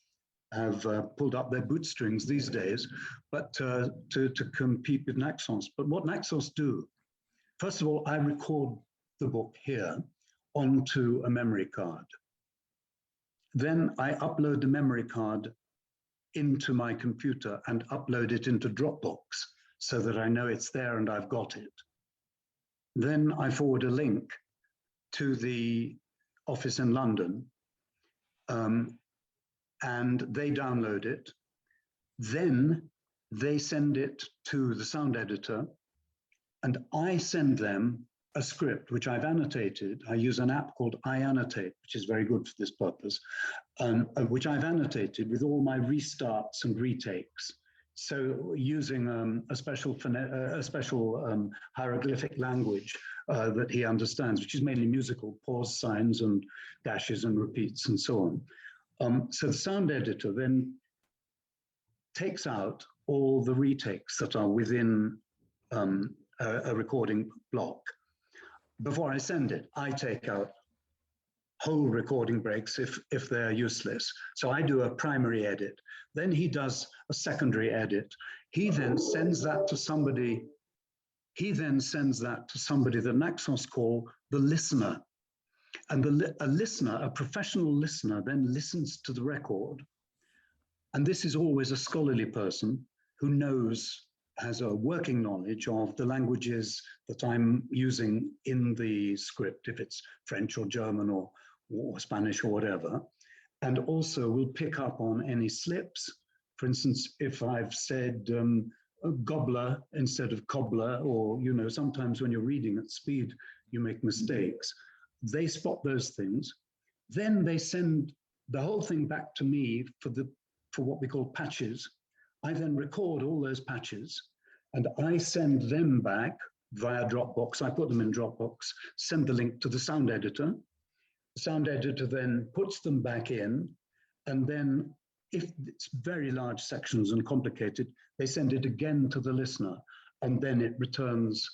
have pulled up their bootstrings these days, but to compete with Naxos. But what Naxos do, first of all, I record the book here onto a memory card. Then I upload the memory card into my computer and upload it into Dropbox so that I know it's there and I've got it. Then I forward a link to the office in London, and they download it. Then they send it to the sound editor, and I send them a script which I've annotated. I use an app called iAnnotate, which is very good for this purpose, which I've annotated with all my restarts and retakes. So using a special hieroglyphic language that he understands, which is mainly musical, pause signs and dashes and repeats and so on. So the sound editor then takes out all the retakes that are within a recording block. Before I send it, I take out whole recording breaks if they're useless. So I do a primary edit. Then he does a secondary edit. He then sends that to somebody. He then sends that to somebody that Naxos call the listener. And a listener, a professional listener, then listens to the record. And this is always a scholarly person who has a working knowledge of the languages that I'm using in the script, if it's French or German or Spanish or whatever, and also will pick up on any slips. For instance, if I've said gobbler instead of cobbler, or, sometimes when you're reading at speed, you make mistakes. They spot those things. Then they send the whole thing back to me for what we call patches. I then record all those patches and I send them back via Dropbox. I put them in Dropbox, send the link to the sound editor. The sound editor then puts them back in, and then if it's very large sections and complicated, they send it again to the listener, and then it returns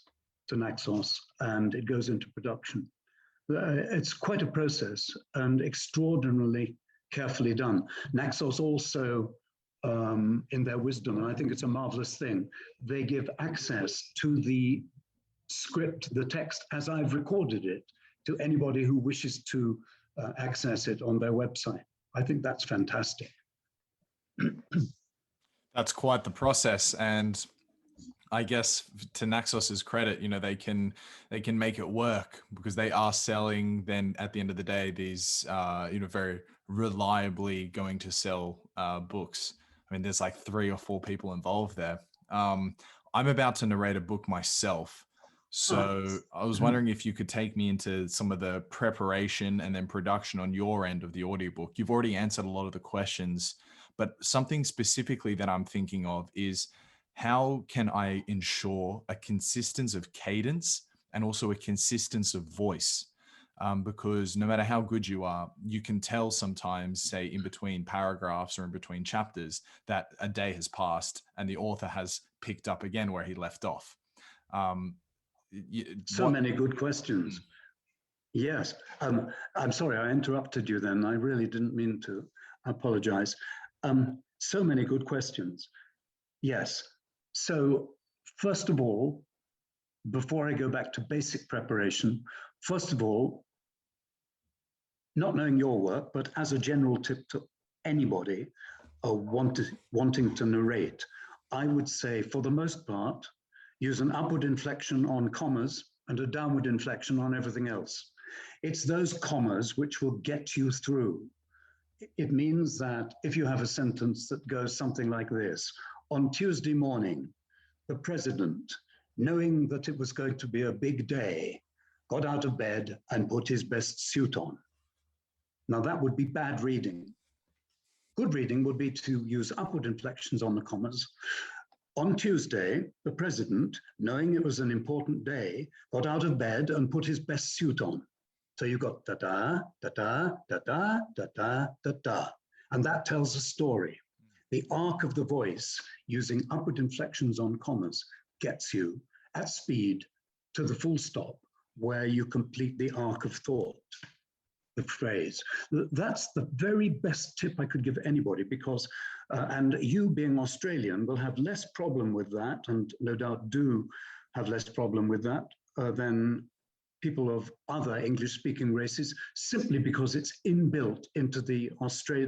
to Naxos and it goes into production. It's quite a process and extraordinarily carefully done. Naxos also, in their wisdom, and I think it's a marvelous thing, they give access to the script, the text, as I've recorded it, to anybody who wishes to access it on their website. I think that's fantastic. That's quite the process. And I guess to Naxos's credit, they can make it work because they are selling then at the end of the day, these, very reliably going to sell books. I mean, there's like 3 or 4 people involved there. I'm about to narrate a book myself. So I was wondering if you could take me into some of the preparation and then production on your end of the audiobook. You've already answered a lot of the questions, but something specifically that I'm thinking of is, how can I ensure a consistency of cadence and also a consistency of voice? Because no matter how good you are, you can tell sometimes, say in between paragraphs or in between chapters, that a day has passed and the author has picked up again where he left off. Many good questions. Yes. I'm sorry, I interrupted you then. I really didn't mean to. I apologize. So many good questions. Yes. So first of all, before I go back to basic preparation, first of all, not knowing your work, but as a general tip to anybody wanting to narrate, I would say for the most part, use an upward inflection on commas and a downward inflection on everything else. It's those commas which will get you through. It means that if you have a sentence that goes something like this: on Tuesday morning, the president, knowing that it was going to be a big day, got out of bed and put his best suit on. Now that would be bad reading. Good reading would be to use upward inflections on the commas. On Tuesday, the president, knowing it was an important day, got out of bed and put his best suit on. So you got da-da, da-da, da-da, da-da, da-da. And that tells a story. The arc of the voice, using upward inflections on commas, gets you at speed to the full stop where you complete the arc of thought. the phrase. That's the very best tip I could give anybody, because, and you being Australian will have less problem with that, and no doubt do have less problem with that than people of other English-speaking races, simply because it's inbuilt into the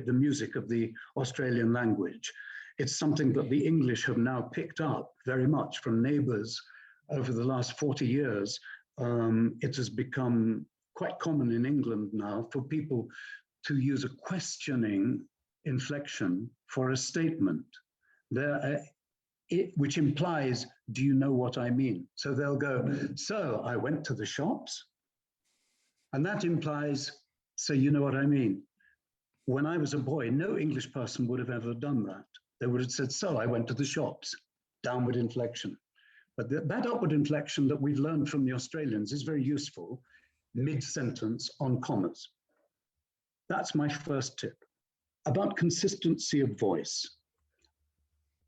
music of the Australian language. It's something that the English have now picked up very much from neighbors over the last 40 years. It has become quite common in England now for people to use a questioning inflection for a statement, which implies, do you know what I mean? So they'll go, so I went to the shops, and that implies, so you know what I mean. When I was a boy, no English person would have ever done that. They would have said, so I went to the shops, downward inflection. But that upward inflection that we've learned from the Australians is very useful, mid-sentence on commas. That's my first tip. About consistency of voice,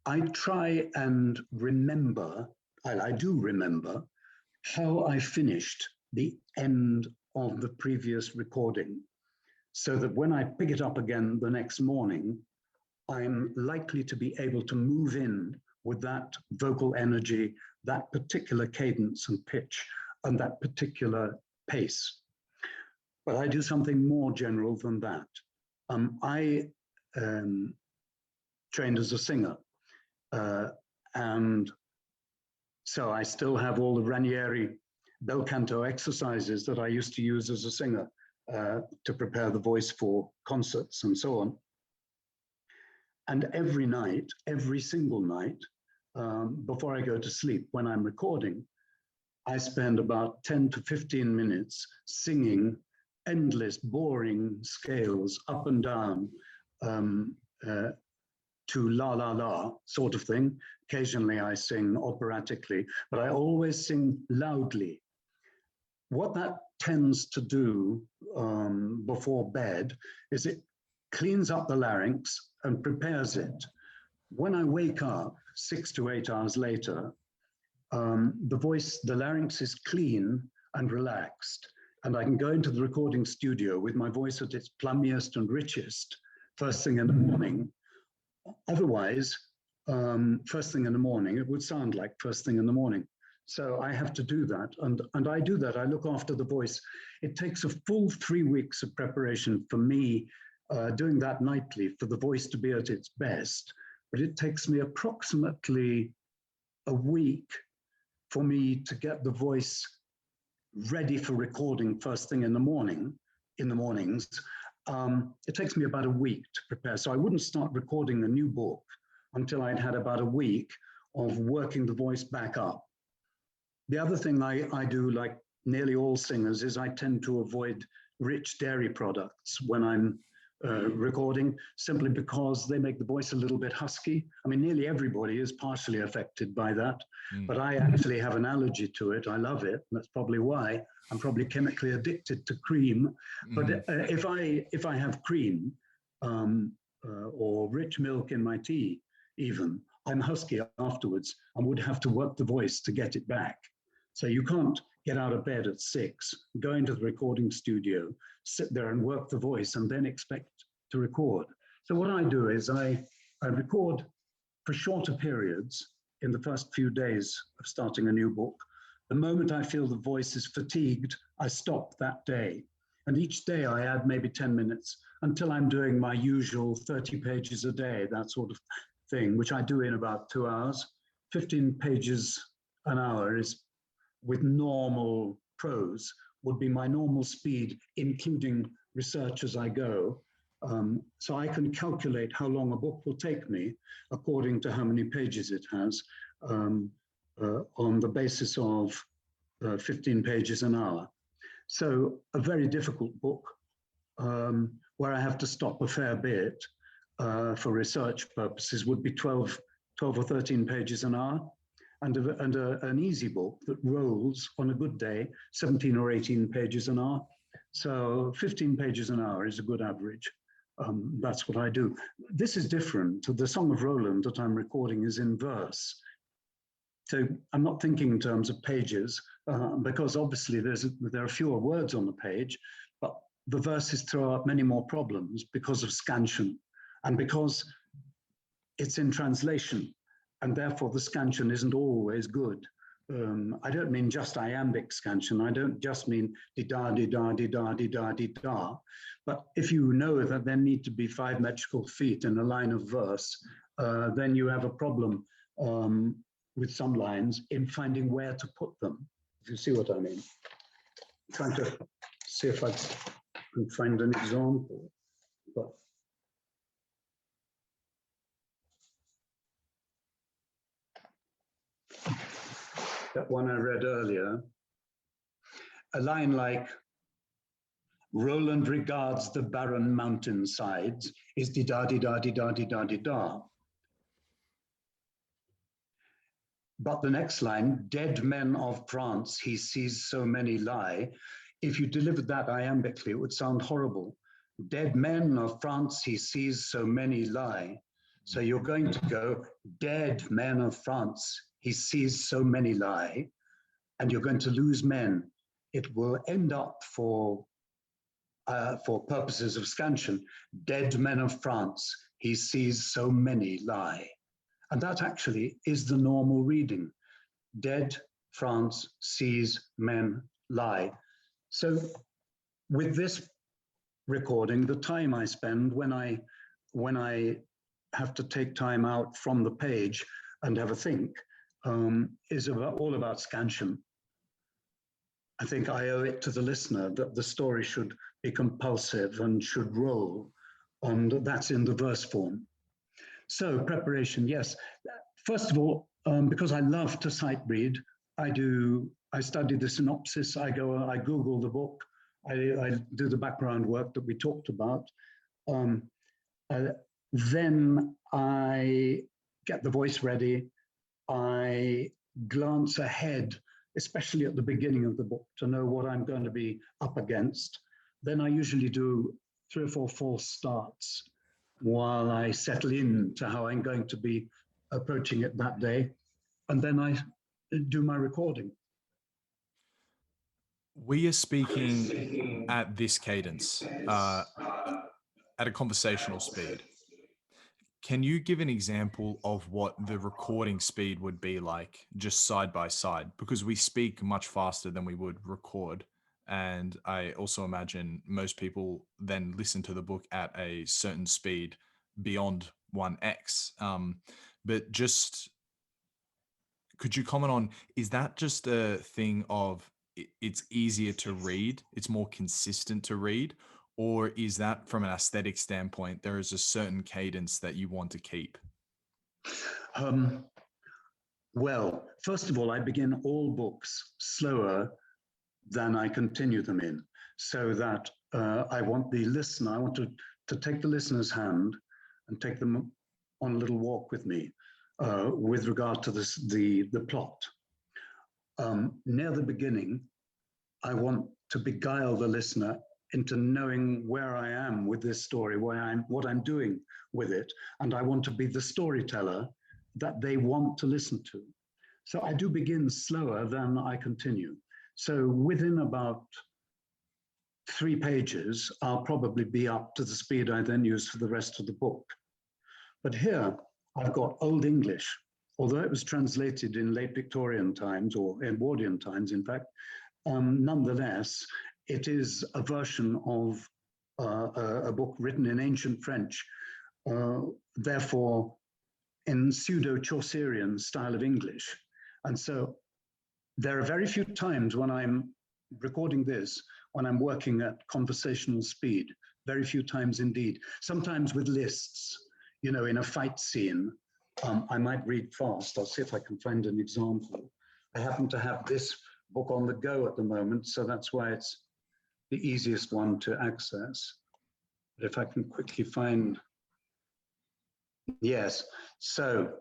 I try and remember, I do remember, how I finished the end of the previous recording, so that when I pick it up again the next morning, I'm likely to be able to move in with that vocal energy, that particular cadence and pitch, and that particular pace. But I do something more general than that. I trained as a singer, and so I still have all the Ranieri bel canto exercises that I used to use as a singer to prepare the voice for concerts and so on. And every night, every single night, before I go to sleep, when I'm recording, I spend about 10 to 15 minutes singing endless, boring scales up and down to la la la sort of thing. Occasionally I sing operatically, but I always sing loudly. What that tends to do before bed is it cleans up the larynx and prepares it. When I wake up 6 to 8 hours later, the larynx is clean and relaxed, and I can go into the recording studio with my voice at its plummiest and richest first thing in the morning. Otherwise, first thing in the morning, it would sound like first thing in the morning. So I have to do that, and I do that. I look after the voice. It takes a full 3 weeks of preparation for me doing that nightly for the voice to be at its best, but it takes me approximately a week for me to get the voice ready for recording first thing in the mornings. It takes me about a week to prepare. So I wouldn't start recording a new book until I'd had about a week of working the voice back up. The other thing I do, like nearly all singers, is I tend to avoid rich dairy products when I'm recording, simply because they make the voice a little bit husky. I mean, nearly everybody is partially affected by that, but I actually have an allergy to it. I love it. That's probably why. I'm probably chemically addicted to cream. But if I have cream or rich milk in my tea, even, I'm husky afterwards and would have to work the voice to get it back. So you can't get out of bed at 6, go into the recording studio, sit there and work the voice, and then expect to record. So what I do is I record for shorter periods in the first few days of starting a new book. The moment I feel the voice is fatigued, I stop that day. And each day I add maybe 10 minutes until I'm doing my usual 30 pages a day, that sort of thing, which I do in about 2 hours. 15 pages an hour is, with normal prose, would be my normal speed, including research as I go. So I can calculate how long a book will take me according to how many pages it has on the basis of 15 pages an hour. So a very difficult book where I have to stop a fair bit for research purposes would be 12 or 13 pages an hour. And an easy book that rolls on a good day, 17 or 18 pages an hour. So 15 pages an hour is a good average. That's what I do. This is different. The Song of Roland that I'm recording is in verse. So I'm not thinking in terms of pages because obviously there are fewer words on the page, but the verses throw up many more problems because of scansion and because it's in translation, and therefore the scansion isn't always good. I don't mean just iambic scansion. I don't just mean di-da, di-da, di-da, di-da, di-da. But if you know that there need to be 5 metrical feet in a line of verse, then you have a problem with some lines in finding where to put them, if you see what I mean. I'm trying to see if I can find an example. But that one I read earlier, a line like, Roland regards the barren mountainsides is di-da-di-da-di-da-di-da-di-da. But the next line, dead men of France, he sees so many lie. If you delivered that iambically, it would sound horrible. Dead men of France, he sees so many lie. So you're going to go, dead men of France, he sees so many lie, and you're going to lose men. It will end up for purposes of scansion, dead men of France, he sees so many lie. And that actually is the normal reading. Dead France sees men lie. So with this recording, the time I spend when I have to take time out from the page and have a think is all about scansion. I think I owe it to the listener that the story should be compulsive and should roll, and that's in the verse form. So preparation, yes. First of all, because I love to sight read, I study the synopsis, I Google the book, I do the background work that we talked about. Then I get the voice ready, I glance ahead, especially at the beginning of the book, to know what I'm going to be up against. Then I usually do 3 or 4 false starts while I settle in to how I'm going to be approaching it that day. And then I do my recording. We are speaking at this cadence, at a conversational speed. Can you give an example of what the recording speed would be like, just side by side? Because we speak much faster than we would record. And I also imagine most people then listen to the book at a certain speed beyond 1x. But just, could you comment on, is that just a thing of it's easier to read, it's more consistent to read? Or is that from an aesthetic standpoint, there is a certain cadence that you want to keep? Well, first of all, I begin all books slower than I continue them in, so that I want the listener, I want to take the listener's hand and take them on a little walk with me with regard to the plot. Near the beginning, I want to beguile the listener into knowing where I am with this story, what I'm doing with it, and I want to be the storyteller that they want to listen to. So I do begin slower than I continue. So within about 3 pages, I'll probably be up to the speed I then use for the rest of the book. But here, I've got Old English, although it was translated in late Victorian times, or Edwardian times, in fact, nonetheless, it is a version of a book written in ancient French, therefore in pseudo-Chaucerian style of English. And so there are very few times when I'm recording this, when I'm working at conversational speed, very few times indeed. Sometimes with lists, you know, in a fight scene, I might read fast. I'll see if I can find an example. I happen to have this book on the go at the moment, so that's why it's the easiest one to access. But if I can quickly find, yes. So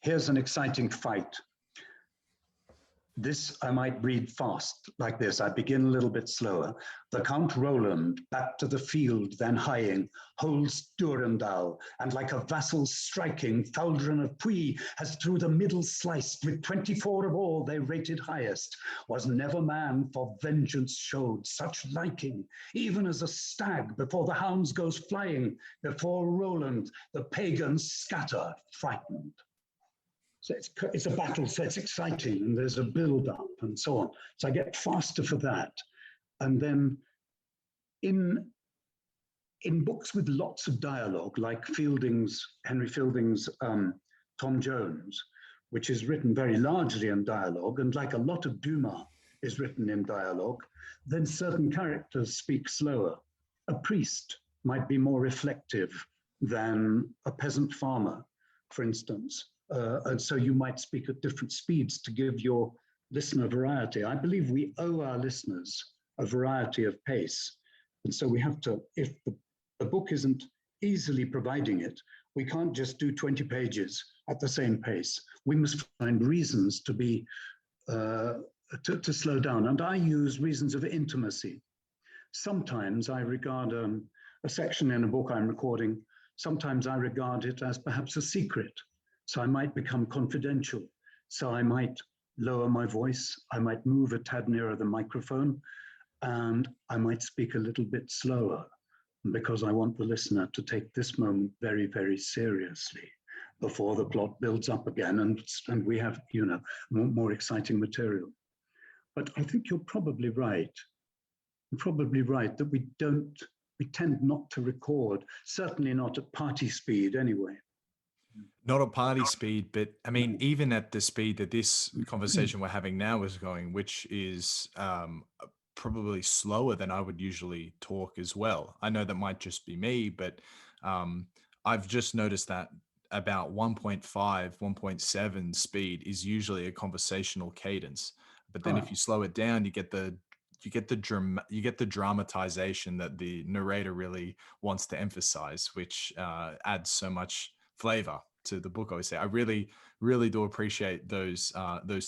here's an exciting fight. this I might read fast, like this. I begin a little bit slower. The Count Roland, back to the field, then hieing, holds Durendal, and like a vassal striking, Thaldron of Puy has through the middle sliced, with 24 of all they rated highest. Was never man for vengeance showed such liking, even as a stag before the hounds goes flying, before Roland the pagans scatter frightened. So it's a battle, so it's exciting, and there's a build-up and so on. So I get faster for that. And then in books with lots of dialogue, like Henry Fielding's Tom Jones, which is written very largely in dialogue, and like a lot of Dumas is written in dialogue, then certain characters speak slower. A priest might be more reflective than a peasant farmer, for instance. And so you might speak at different speeds to give your listener variety. I believe we owe our listeners a variety of pace. And so we have to, if the book isn't easily providing it, we can't just do 20 pages at the same pace. We must find reasons to be, to slow down. And I use reasons of intimacy. Sometimes I regard a section in a book I'm recording, sometimes I regard it as perhaps a secret. So I might become confidential. So I might lower my voice. I might move a tad nearer the microphone, and I might speak a little bit slower because I want the listener to take this moment very, very seriously before the plot builds up again and we have, more exciting material. But I think you're probably right. You're probably right that we tend not to record, certainly not at party speed anyway. Not at party speed, but I mean, even at the speed that this conversation we're having now is going, which is probably slower than I would usually talk as well. I know that might just be me, but I've just noticed that about 1.5, 1.7 speed is usually a conversational cadence. But then if you slow it down, you get the dramatization that the narrator really wants to emphasize, which adds so much flavor to the book. Obviously, I really, really do appreciate those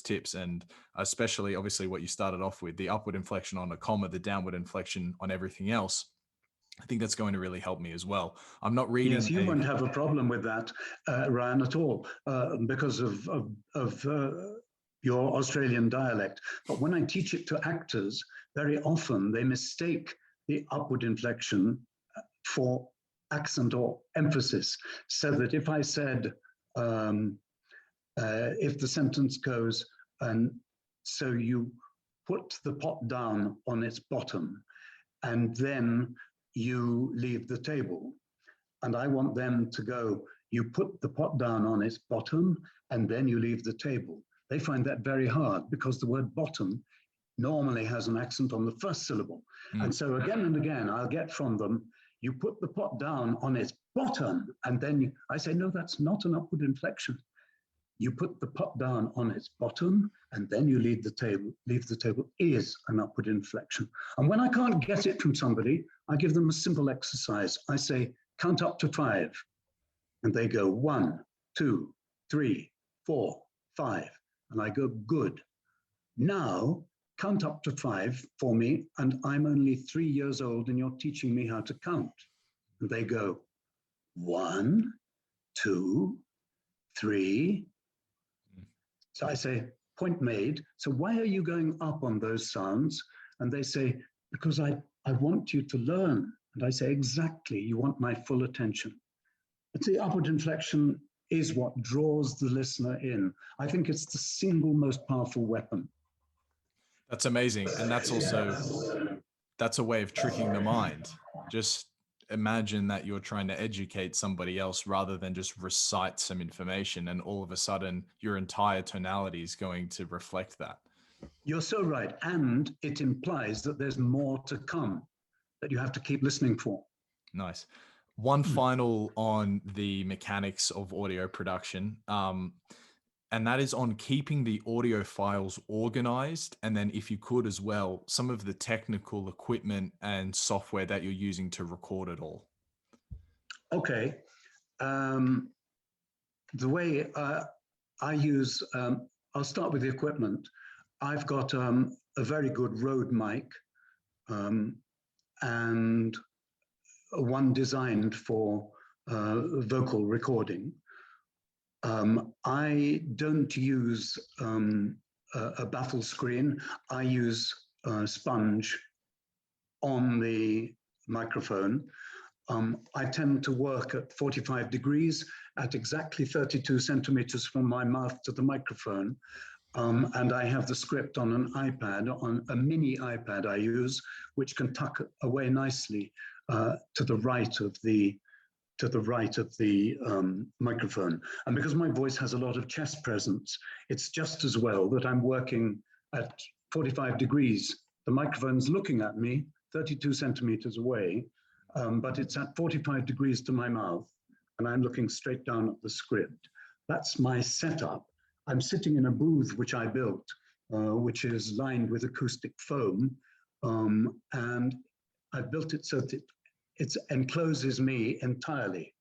tips, and especially obviously what you started off with, the upward inflection on a comma, the downward inflection on everything else. I think that's going to really help me as well. I'm not reading. Yes, you won't have a problem with that, Ryan, at all, because of your Australian dialect. But when I teach it to actors, very often they mistake the upward inflection for accent or emphasis. So that if I said, if the sentence goes, and so you put the pot down on its bottom, and then you leave the table. And I want them to go, you put the pot down on its bottom, and then you leave the table. They find that very hard because the word bottom normally has an accent on the first syllable. And so again and again, I'll get from them, you put the pot down on its bottom, and then I say, no, that's not an upward inflection. You put the pot down on its bottom, and then you leave the table is an upward inflection. And when I can't get it from somebody, I give them a simple exercise. I say, count up to 5. And they go 1, 2, 3, 4, 5. And I go, good. Now, count up to 5 for me, and I'm only 3 years old, and you're teaching me how to count. And they go, 1, 2, 3. So I say, point made. So why are you going up on those sounds? And they say, because I want you to learn. And I say, exactly, you want my full attention. But the upward inflection is what draws the listener in. I think it's the single most powerful weapon. That's amazing. And that's a way of tricking the mind. Just imagine that you're trying to educate somebody else rather than just recite some information, and all of a sudden your entire tonality is going to reflect that. You're so right. And it implies that there's more to come that you have to keep listening for. Nice. One final on the mechanics of audio production. And that is on keeping the audio files organized. And then if you could as well, some of the technical equipment and software that you're using to record it all. Okay. The way I use, I'll start with the equipment. I've got a very good Rode mic, and one designed for vocal recording. I don't use a baffle screen. I use sponge on the microphone. I tend to work at 45 degrees at exactly 32 centimeters from my mouth to the microphone. And I have the script on an iPad, on a mini iPad I use, which can tuck away nicely to the right of the microphone. And because my voice has a lot of chest presence, it's just as well that I'm working at 45 degrees. The microphone's looking at me 32 centimeters away, but it's at 45 degrees to my mouth, and I'm looking straight down at the script. That's my setup. I'm sitting in a booth which I built, which is lined with acoustic foam, and I've built it so that it encloses me entirely.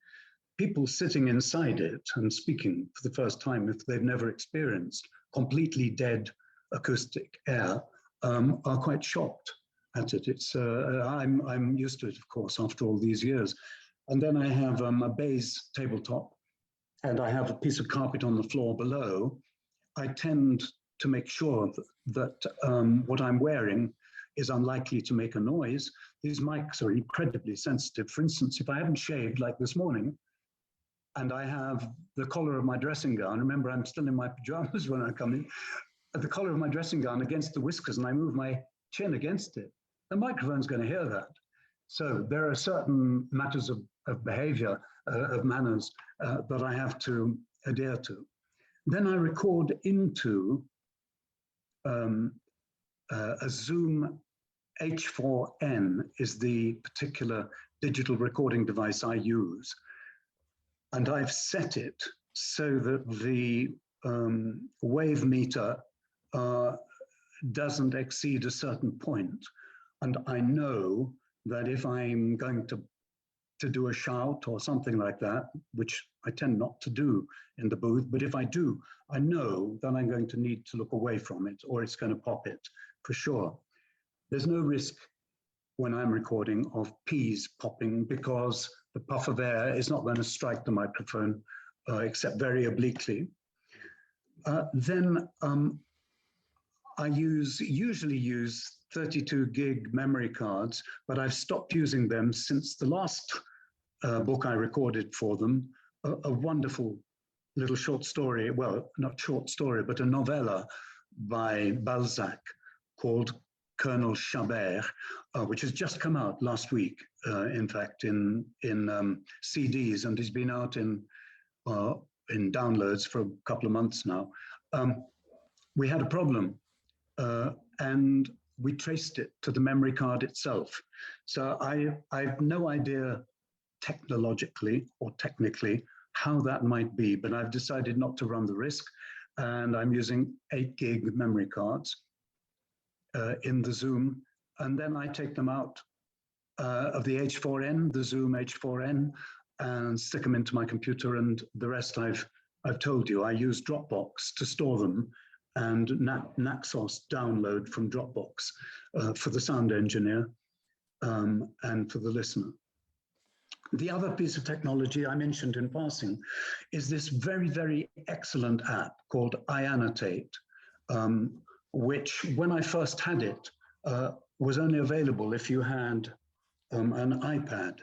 People sitting inside it and speaking for the first time, if they've never experienced completely dead acoustic air, are quite shocked at it. I'm used to it, of course, after all these years. And then I have a baize tabletop, and I have a piece of carpet on the floor below. I tend to make sure that what I'm wearing is unlikely to make a noise. These mics are incredibly sensitive. For instance, if I haven't shaved like this morning, and I have the collar of my dressing gown, remember I'm still in my pajamas when I come in, the collar of my dressing gown against the whiskers, and I move my chin against it, the microphone's going to hear that. So there are certain matters of behavior, of manners, that I have to adhere to. Then I record into a Zoom H4n is the particular digital recording device I use. And I've set it so that the wave meter doesn't exceed a certain point. And I know that if I'm going to do a shout or something like that, which I tend not to do in the booth, but if I do, I know that I'm going to need to look away from it, or it's going to pop it for sure. There's no risk when I'm recording of peas popping, because the puff of air is not going to strike the microphone except very obliquely. Then I usually use 32 gig memory cards, but I've stopped using them since the last book I recorded for them, a wonderful little short story, well, not short story, but a novella by Balzac called Colonel Chabert, which has just come out last week, in fact, in CDs, and has been out in downloads for a couple of months now. We had a problem, and we traced it to the memory card itself. So I have no idea technologically or technically how that might be, but I've decided not to run the risk, and I'm using 8 gig memory cards in the Zoom, and then I take them out of the H4n, the Zoom H4n, and stick them into my computer, and the rest I've told you. I use Dropbox to store them, and Naxos download from Dropbox for the sound engineer and for the listener. The other piece of technology I mentioned in passing is this very, very excellent app called iAnnotate, which when I first had it, was only available if you had an iPad.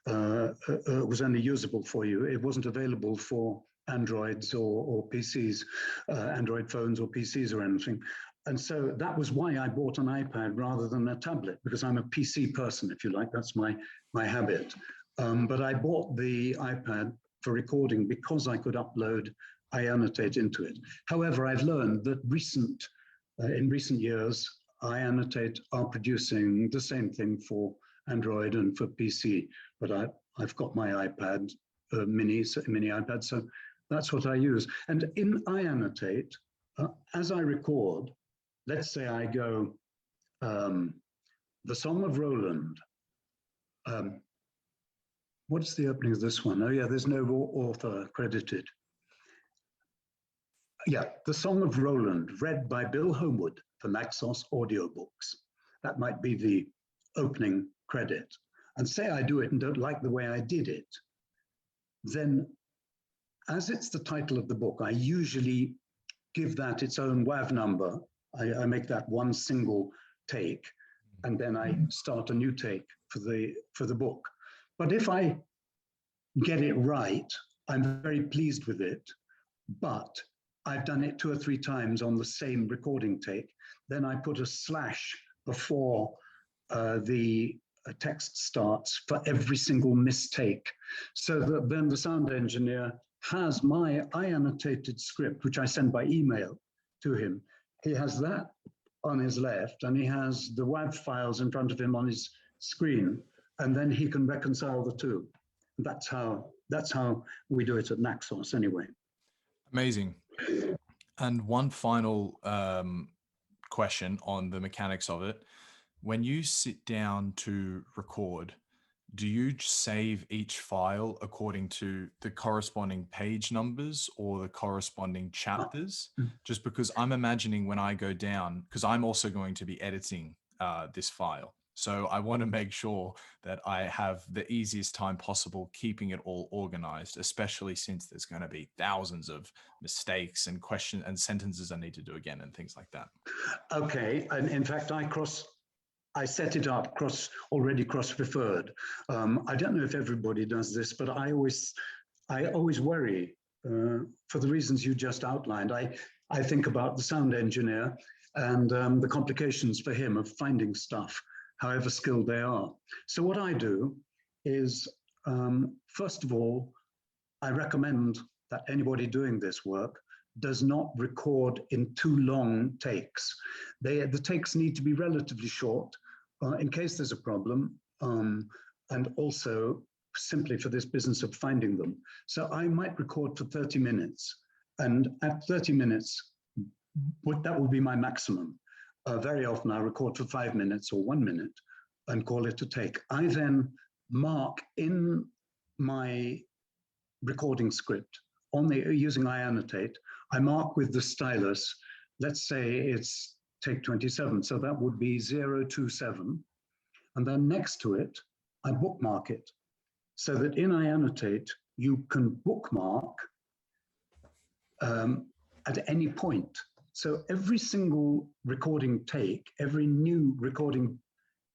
It was only usable for you. It wasn't available for Androids or PCs, Android phones or PCs or anything. And so that was why I bought an iPad rather than a tablet, because I'm a PC person, if you like. That's my habit. But I bought the iPad for recording because I could upload iAnnotate into it. However, I've learned that in recent years, iAnnotate are producing the same thing for Android and for PC, but I've got my iPad, mini iPad, so that's what I use. And in iAnnotate, as I record, let's say I go, the Song of Roland. What's the opening of this one? Oh yeah, there's no author credited. Yeah, The Song of Roland, read by Bill Homewood for Naxos AudioBooks. That might be the opening credit. And say I do it and don't like the way I did it, then as it's the title of the book, I usually give that its own WAV number. I make that one single take, and then I start a new take for the book. But if I get it right, I'm very pleased with it. But I've done it 2 or 3 times on the same recording take. Then I put a slash before the text starts for every single mistake, so that then the sound engineer has I annotated script, which I send by email to him. He has that on his left, and he has the WAV files in front of him on his screen, and then he can reconcile the two. That's how we do it at Naxos, anyway. Amazing. And one final question on the mechanics of it. When you sit down to record, do you save each file according to the corresponding page numbers or the corresponding chapters? Just because I'm imagining when I go down, because I'm also going to be editing this file. So I want to make sure that I have the easiest time possible keeping it all organized, especially since there's going to be thousands of mistakes and questions and sentences I need to do again and things like that. Okay, and in fact, I set it up already cross-referred. I don't know if everybody does this, but I always worry for the reasons you just outlined. I think about the sound engineer and the complications for him of finding stuff, however skilled they are. So what I do is, first of all, I recommend that anybody doing this work does not record in too long takes. The takes need to be relatively short in case there's a problem, and also simply for this business of finding them. So I might record for 30 minutes, and at 30 minutes, that will be my maximum. Very often I record for 5 minutes or 1 minute and call it a take. I then mark in my recording script using I annotate, I mark with the stylus, let's say it's take 27, so that would be 027. And then next to it, I bookmark it, so that in I annotate, you can bookmark at any point. So every single recording take, every new recording,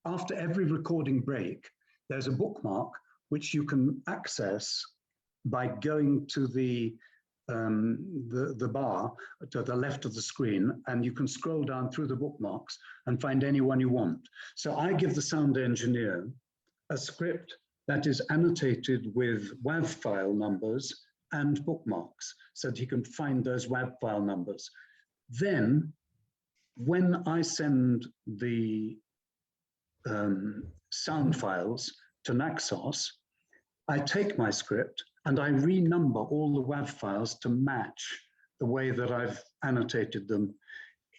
after every recording break, there's a bookmark which you can access by going to the bar to the left of the screen, and you can scroll down through the bookmarks and find any one you want. So I give the sound engineer a script that is annotated with WAV file numbers and bookmarks, so that he can find those WAV file numbers. Then, when I send the sound files to Naxos, I take my script and I renumber all the WAV files to match the way that I've annotated them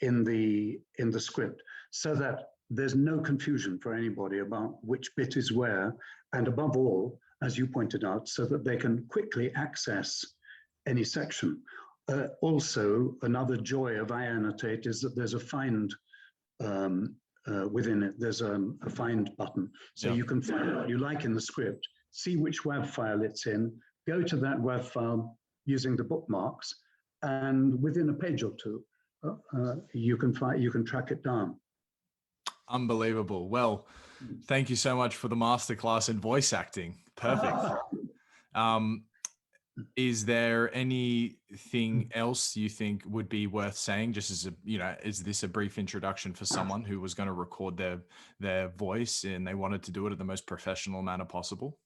in the script, so that there's no confusion for anybody about which bit is where, and above all, as you pointed out, so that they can quickly access any section. Also, another joy of I annotate is that there's a find within it. There's a find button, so you can find what you like in the script, see which WAV file it's in, go to that WAV file using the bookmarks, and within a page or two, you can track it down. Unbelievable. Well, thank you so much for the masterclass in voice acting. Perfect. Is there anything else you think would be worth saying, just as is this a brief introduction for someone who was going to record their voice and they wanted to do it in the most professional manner possible?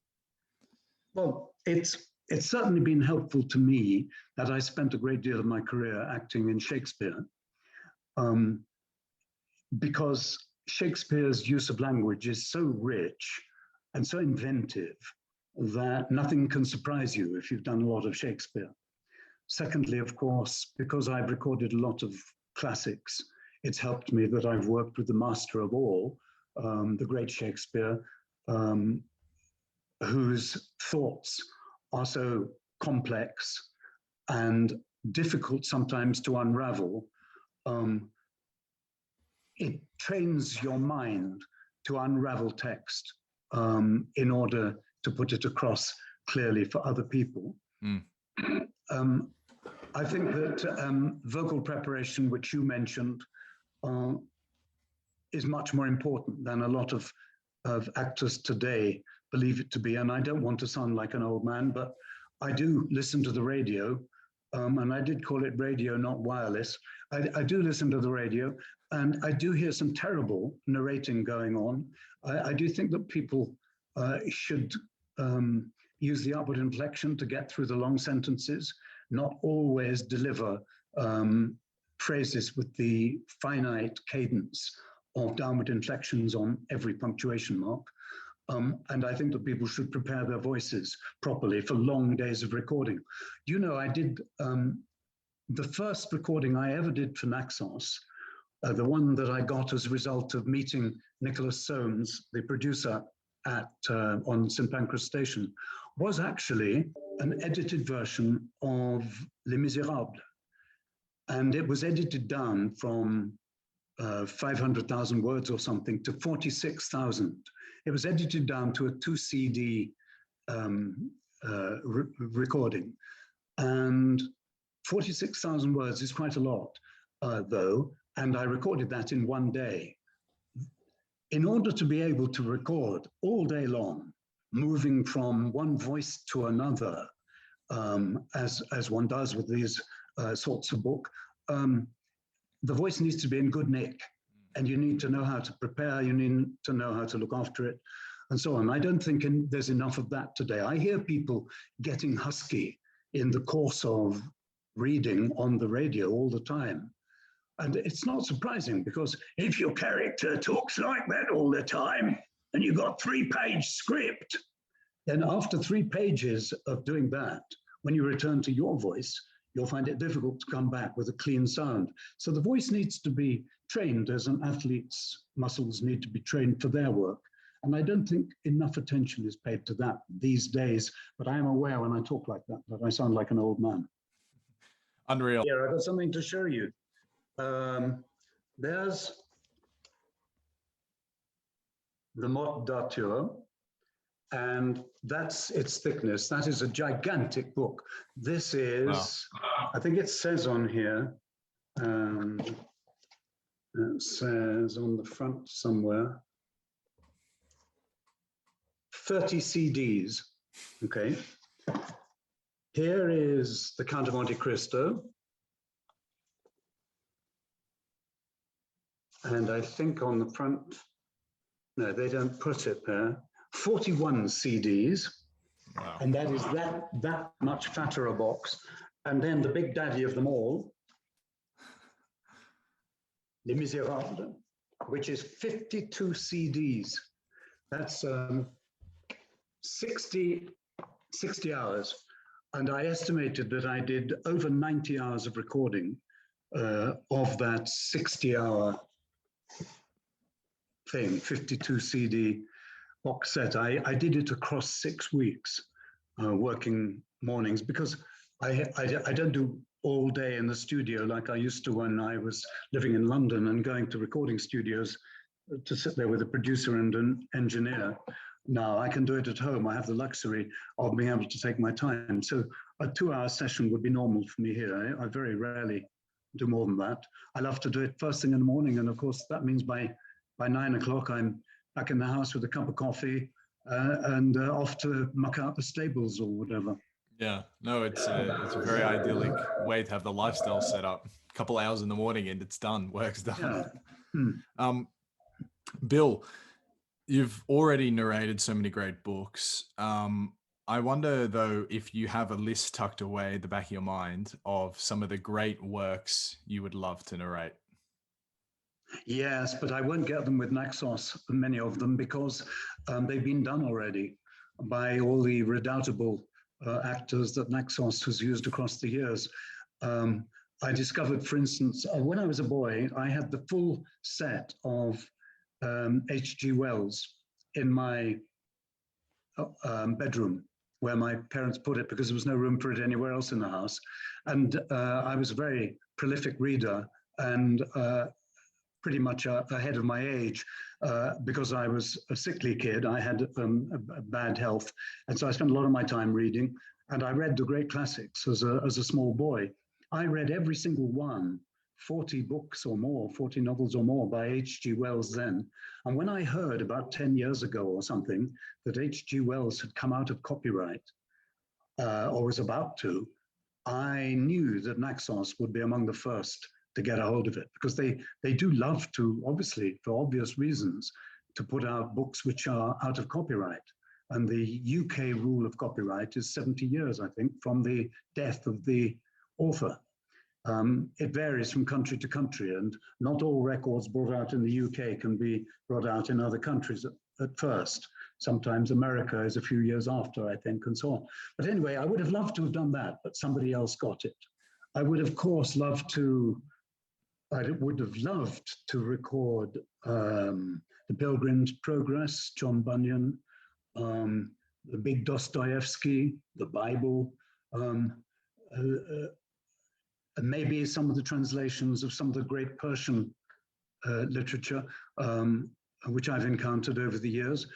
Well, it's certainly been helpful to me that I spent a great deal of my career acting in Shakespeare, because Shakespeare's use of language is so rich and so inventive that nothing can surprise you if you've done a lot of Shakespeare. Secondly, of course, because I've recorded a lot of classics, it's helped me that I've worked with the master of all, the great Shakespeare, whose thoughts are so complex and difficult sometimes to unravel, it trains your mind to unravel text in order to put it across clearly for other people. I think that vocal preparation, which you mentioned, is much more important than a lot of actors today believe it to be. And I don't want to sound like an old man, but I do listen to the radio, and I did call it radio, not wireless. I do listen to the radio, and I do hear some terrible narrating going on. I do think that people should use the upward inflection to get through the long sentences, not always deliver phrases with the finite cadence of downward inflections on every punctuation mark. And I think that people should prepare their voices properly for long days of recording. You know, I did the first recording I ever did for Naxos, the one that I got as a result of meeting Nicholas Soames, the producer on St. Pancras Station, was actually an edited version of Les Miserables. And it was edited down from 500,000 words or something to 46,000. It was edited down to a 2 CD recording. And 46,000 words is quite a lot, though, and I recorded that in one day. In order to be able to record all day long, moving from one voice to another, as one does with these sorts of book, the voice needs to be in good nick, and you need to know how to prepare, you need to know how to look after it, and so on. I don't think there's enough of that today. I hear people getting husky in the course of reading on the radio all the time. And it's not surprising, because if your character talks like that all the time, and you've got 3-page script, then after 3 pages of doing that, when you return to your voice, you'll find it difficult to come back with a clean sound. So the voice needs to be trained as an athlete's muscles need to be trained for their work. And I don't think enough attention is paid to that these days, but I am aware when I talk like that I sound like an old man. Unreal. Here, I've got something to show you. There's the Morte d'Arthur, and that's its thickness. That is a gigantic book. This is, wow. I think it says on here, it says on the front somewhere, 30 CDs, okay. Here is the Count of Monte Cristo. And I think on the front, no, they don't put it there, 41 CDs. Wow. And that is that much fatter a box. And then the big daddy of them all, Les Miserables, which is 52 CDs. That's 60 hours. And I estimated that I did over 90 hours of recording of that 60-hour thing, 52 CD box set. I did it across 6 weeks, working mornings, because I don't do all day in the studio like I used to when I was living in London and going to recording studios to sit there with a producer and an engineer. Now I can do it at home. I have the luxury of being able to take my time. So a 2-hour session would be normal for me here. I very rarely do more than that. I love to do it first thing in the morning. And of course, that means by 9 o'clock, I'm back in the house with a cup of coffee and off to muck out the stables or whatever. Yeah, no, it's a very idyllic way to have the lifestyle set up. A couple hours in the morning and it's done, work's done. Yeah. Bill, you've already narrated so many great books. I wonder, though, if you have a list tucked away at the back of your mind of some of the great works you would love to narrate. Yes, but I won't get them with Naxos, many of them, because they've been done already by all the redoubtable actors that Naxos has used across the years. I discovered, for instance, when I was a boy, I had the full set of H.G. Wells in my bedroom where my parents put it because there was no room for it anywhere else in the house. And I was a very prolific reader and pretty much ahead of my age because I was a sickly kid. I had a bad health. And so I spent a lot of my time reading. And I read the great classics as a small boy. I read every single one, 40 books or more, 40 novels or more by H.G. Wells then. And when I heard about 10 years ago or something that H.G. Wells had come out of copyright or was about to, I knew that Naxos would be among the first to get a hold of it because they do love to, obviously, for obvious reasons, to put out books which are out of copyright. And the UK rule of copyright is 70 years, I think, from the death of the author. It varies from country to country, and not all records brought out in the UK can be brought out in other countries at first. Sometimes America is a few years after, I think, and so on. But anyway, I would have loved to have done that, but somebody else got it. I would, of course, I would have loved to record The Pilgrim's Progress, John Bunyan, the big Dostoevsky, the Bible, maybe some of the translations of some of the great Persian literature, which I've encountered over the years,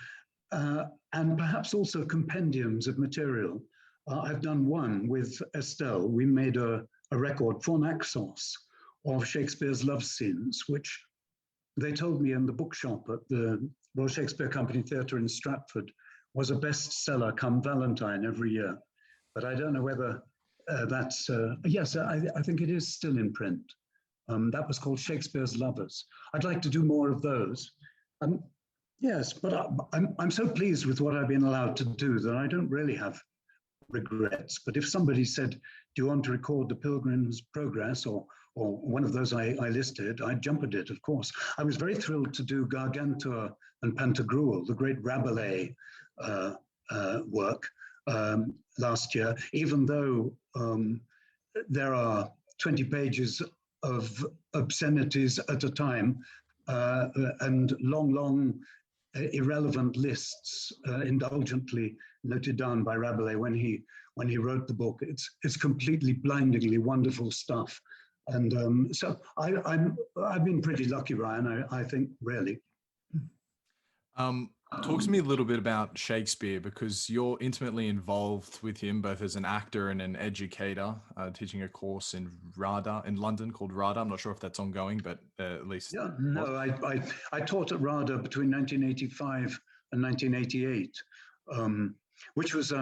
and perhaps also compendiums of material. I've done one with Estelle. We made a record for Naxos of Shakespeare's love scenes, which they told me in the bookshop at the Royal Shakespeare Company Theatre in Stratford was a bestseller come Valentine every year. But I don't know whether that's, yes, I think it is still in print. That was called Shakespeare's Lovers. I'd like to do more of those. Yes, but I'm so pleased with what I've been allowed to do that I don't really have regrets. But if somebody said, do you want to record The Pilgrim's Progress or one of those I listed, I'd jump at it, of course. I was very thrilled to do Gargantua and Pantagruel, the great Rabelais work last year, even though there are 20 pages of obscenities at a time and long, irrelevant lists indulgently noted down by Rabelais when he wrote the book. It's completely blindingly wonderful stuff. And so I've been pretty lucky, Ryan, I think, really. Talk to me a little bit about Shakespeare, because you're intimately involved with him both as an actor and an educator, teaching a course in RADA in London called RADA. I'm not sure if that's ongoing, but at least. Yeah, no, I taught at RADA between 1985 and 1988, which was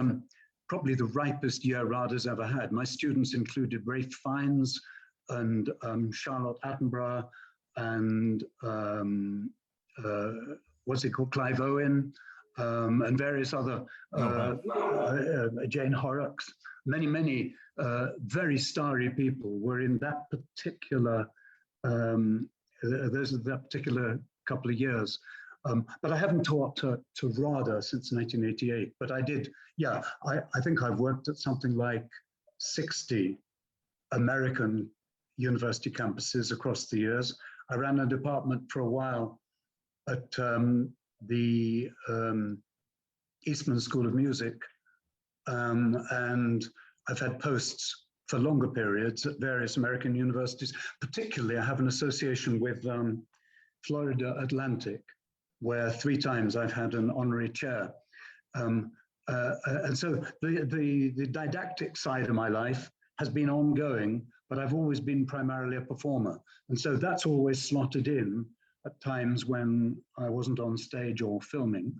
probably the ripest year RADA's ever had. My students included Ralph Fiennes and Charlotte Attenborough and what's he called, Clive Owen, and various other, Jane Horrocks, many very starry people were in that particular, that particular couple of years. But I haven't taught to RADA since 1988, but I did, yeah, I think I've worked at something like 60 American university campuses across the years. I ran a department for a while at the Eastman School of Music, and I've had posts for longer periods at various American universities. Particularly, I have an association with Florida Atlantic, where 3 times I've had an honorary chair. And so the didactic side of my life has been ongoing, but I've always been primarily a performer. And so that's always slotted in at times when I wasn't on stage or filming.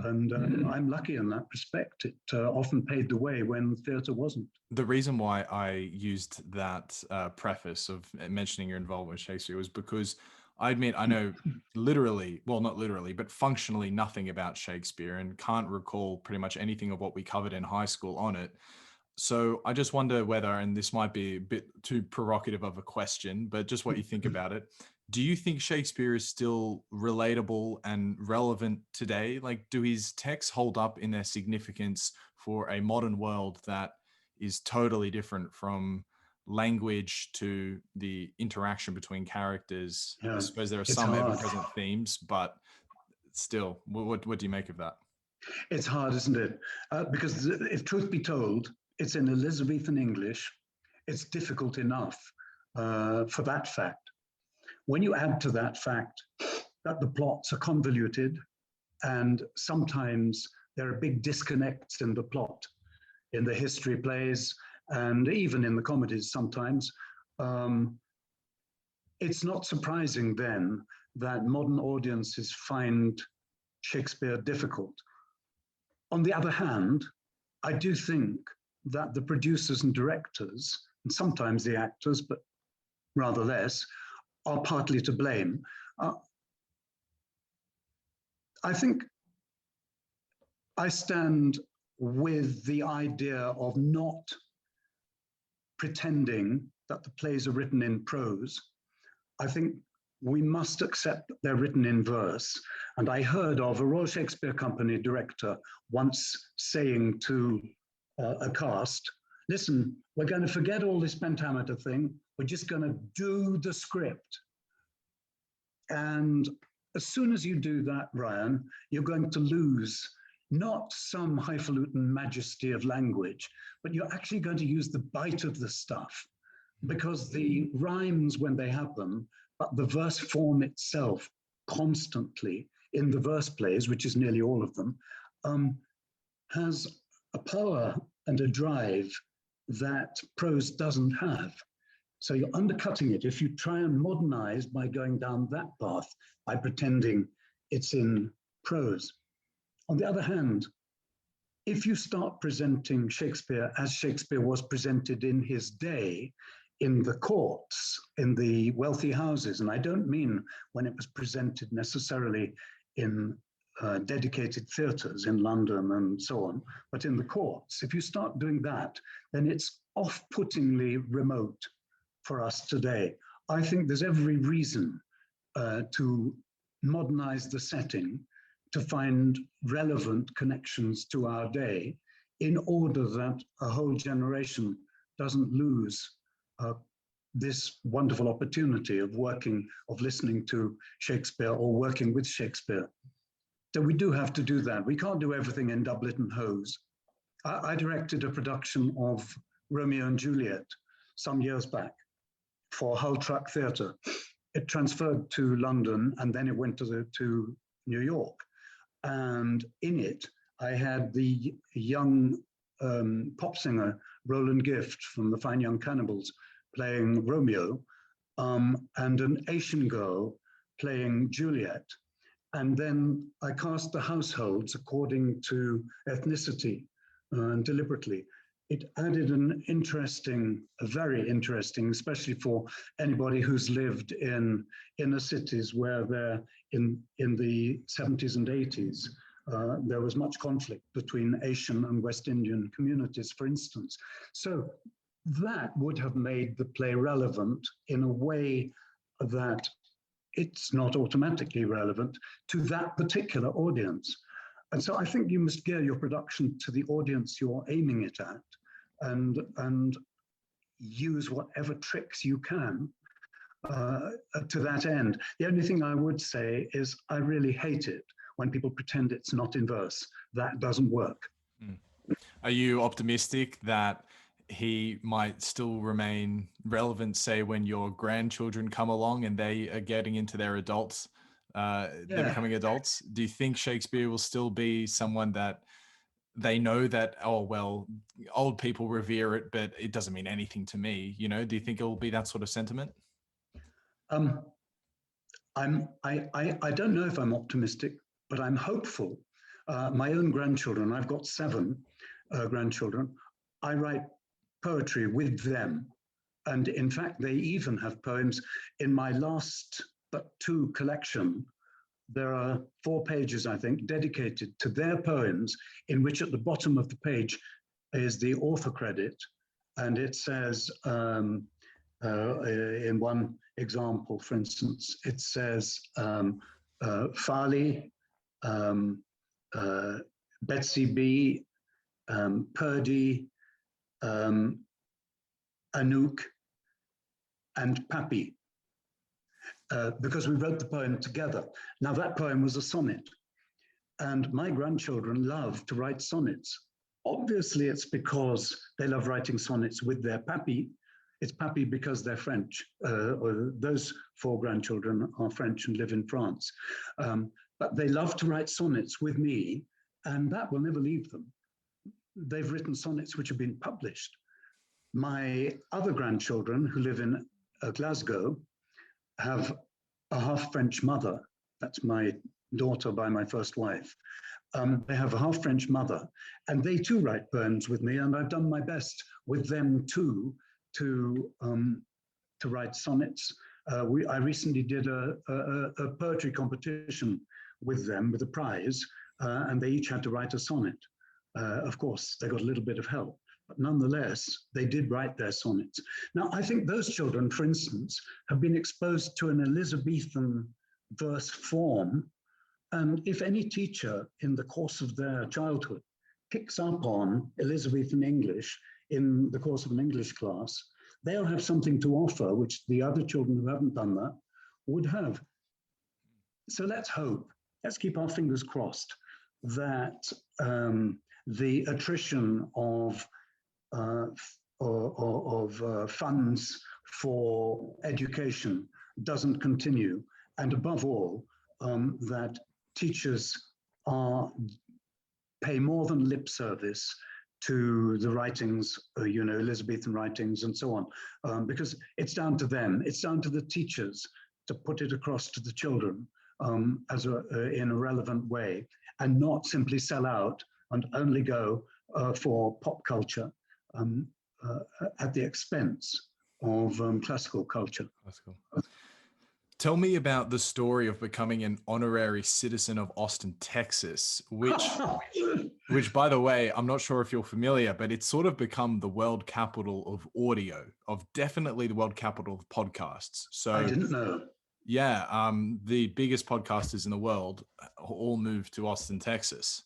And I'm lucky in that respect. It often paved the way when theatre wasn't. The reason why I used that preface of mentioning your involvement with Shakespeare was because I admit I know literally, well, not literally, but functionally nothing about Shakespeare and can't recall pretty much anything of what we covered in high school on it. So I just wonder whether, and this might be a bit too provocative of a question, but just what you think about it. Do you think Shakespeare is still relatable and relevant today? Like, do his texts hold up in their significance for a modern world that is totally different from language to the interaction between characters? Yeah, I suppose there are some ever-present themes, but still, what do you make of that? It's hard, isn't it? Because if truth be told, it's in Elizabethan English. It's difficult enough for that fact. When you add to that fact that the plots are convoluted and sometimes there are big disconnects in the plot, in the history plays, and even in the comedies sometimes, it's not surprising then that modern audiences find Shakespeare difficult. On the other hand, I do think that the producers and directors, and sometimes the actors, but rather less, are partly to blame. I think I stand with the idea of not pretending that the plays are written in prose. I think we must accept that they're written in verse. And I heard of a Royal Shakespeare Company director once saying to a cast, listen, we're going to forget all this pentameter thing. We're just going to do the script. And as soon as you do that, Ryan, you're going to lose not some highfalutin majesty of language, but you're actually going to use the bite of the stuff, because the rhymes, when they happen, but the verse form itself constantly in the verse plays, which is nearly all of them, has a power and a drive that prose doesn't have. So you're undercutting it if you try and modernize by going down that path, by pretending it's in prose. On the other hand, if you start presenting Shakespeare as Shakespeare was presented in his day, in the courts, in the wealthy houses, and I don't mean when it was presented necessarily in dedicated theatres in London and so on, but in the courts, if you start doing that, then it's off-puttingly remote for us today. I think there's every reason to modernize the setting, to find relevant connections to our day, in order that a whole generation doesn't lose this wonderful opportunity of working, of listening to Shakespeare or working with Shakespeare. So we do have to do that. We can't do everything in doublet and hose. I directed a production of Romeo and Juliet some years back for Hull Truck Theatre. It transferred to London and then it went to New York. And in it, I had the young pop singer Roland Gift from the Fine Young Cannibals playing Romeo, and an Asian girl playing Juliet. And then I cast the households according to ethnicity, deliberately. It added an interesting, a very interesting, especially for anybody who's lived in inner cities where they're in the 70s and 80s. There was much conflict between Asian and West Indian communities, for instance. So that would have made the play relevant in a way that it's not automatically relevant to that particular audience. And so I think you must gear your production to the audience you're aiming it at, and use whatever tricks you can to that end. The only thing I would say is I really hate it when people pretend it's not in verse. That doesn't work. Are you optimistic that he might still remain relevant, say, when your grandchildren come along and they are getting into their adults, they're becoming adults? Do you think Shakespeare will still be someone that they know that, oh, well, old people revere it, but it doesn't mean anything to me? You know, do you think it will be that sort of sentiment? I don't know if I'm optimistic, but I'm hopeful. My own grandchildren, I've got 7 grandchildren. I write poetry with them. And in fact, they even have poems in my last but 2 collection. There are 4 pages, I think, dedicated to their poems, in which at the bottom of the page is the author credit. And it says, in one example, for instance, it says, Farley, Betsy B, Purdy, Anouk, and Pappy, because we wrote the poem together. Now that poem was a sonnet. And my grandchildren love to write sonnets. Obviously, it's because they love writing sonnets with their pappy. It's pappy because they're French. Or those 4 grandchildren are French and live in France. But they love to write sonnets with me, and that will never leave them. They've written sonnets which have been published. My other grandchildren who live in Glasgow have a half French mother. That's my daughter by my first wife. They have a half French mother, and they too write poems with me, and I've done my best with them too to write sonnets. I recently did a poetry competition with them with a prize, and they each had to write a sonnet. Of course, they got a little bit of help, but nonetheless, they did write their sonnets. Now, I think those children, for instance, have been exposed to an Elizabethan verse form. And if any teacher in the course of their childhood picks up on Elizabethan English in the course of an English class, they'll have something to offer, which the other children who haven't done that would have. So let's hope, let's keep our fingers crossed that the attrition of funds for education doesn't continue, and above all, that teachers pay more than lip service to the writings, Elizabethan writings and so on, because it's down to them, it's down to the teachers to put it across to the children in a relevant way, and not simply sell out and only go for pop culture at the expense of classical culture. Classical. Tell me about the story of becoming an honorary citizen of Austin, Texas, which, by the way, I'm not sure if you're familiar, but it's sort of become the world capital of audio, of definitely the world capital of podcasts. So I didn't know. Yeah, the biggest podcasters in the world all moved to Austin, Texas.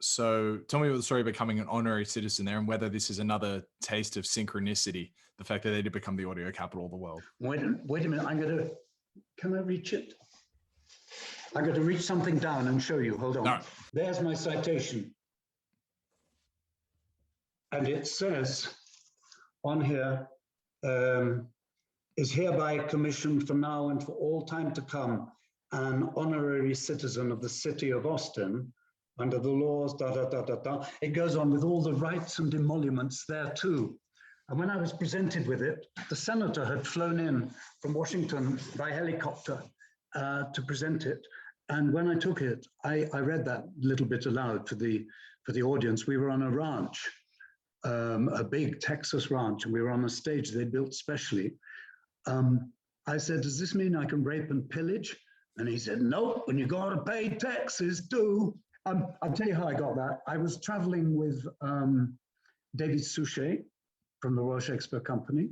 So tell me about the story of becoming an honorary citizen there, and whether this is another taste of synchronicity, the fact that they did become the audio capital of the world. Wait a minute, can I reach it? I'm going to reach something down and show you, hold on. No. There's my citation. And it says on here, is hereby commissioned for now and for all time to come, an honorary citizen of the city of Austin, under the laws, da, da, da, da, da. It goes on with all the rights and emoluments there too. And when I was presented with it, the senator had flown in from Washington by helicopter to present it. And when I took it, I read that little bit aloud for the audience. We were on a ranch, a big Texas ranch, and we were on a stage they built specially. I said, does this mean I can rape and pillage? And he said, nope, and you gotta pay taxes too. I'll tell you how I got that. I was traveling with David Suchet from the Royal Shakespeare Company,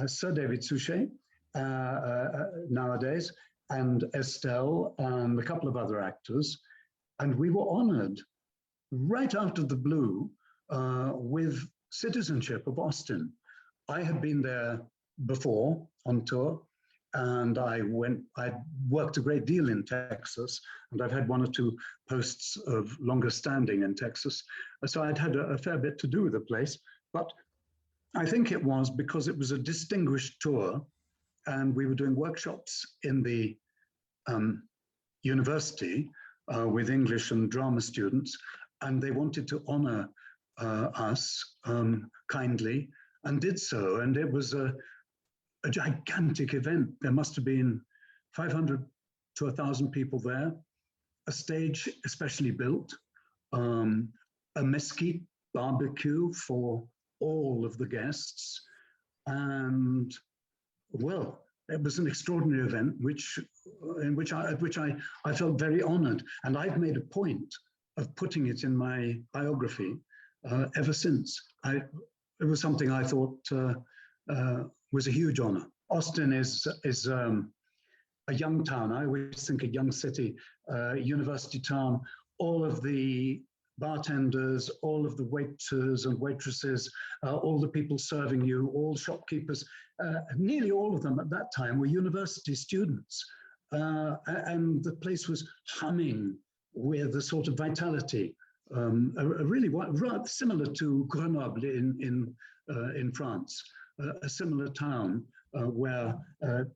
Sir David Suchet nowadays, and Estelle and a couple of other actors. And we were honored right out of the blue with citizenship of Austin. I had been there before on tour, and I worked a great deal in Texas, and I've had 1 or 2 posts of longer standing in Texas. So I'd had a fair bit to do with the place, but I think it was because it was a distinguished tour, and we were doing workshops in the university with English and drama students, and they wanted to honor us kindly, and did so. And it was a gigantic event. There must have been 500 to 1,000 people there, a stage especially built, a mesquite barbecue for all of the guests. And well, it was an extraordinary event at which I felt very honored. And I've made a point of putting it in my biography ever since. It was something I thought was a huge honor. Austin is a young town. I always think a young city, university town. All of the bartenders, all of the waiters and waitresses, all the people serving you, all shopkeepers, nearly all of them at that time were university students. And the place was humming with a sort of vitality, really rather similar to Grenoble in France, a similar town where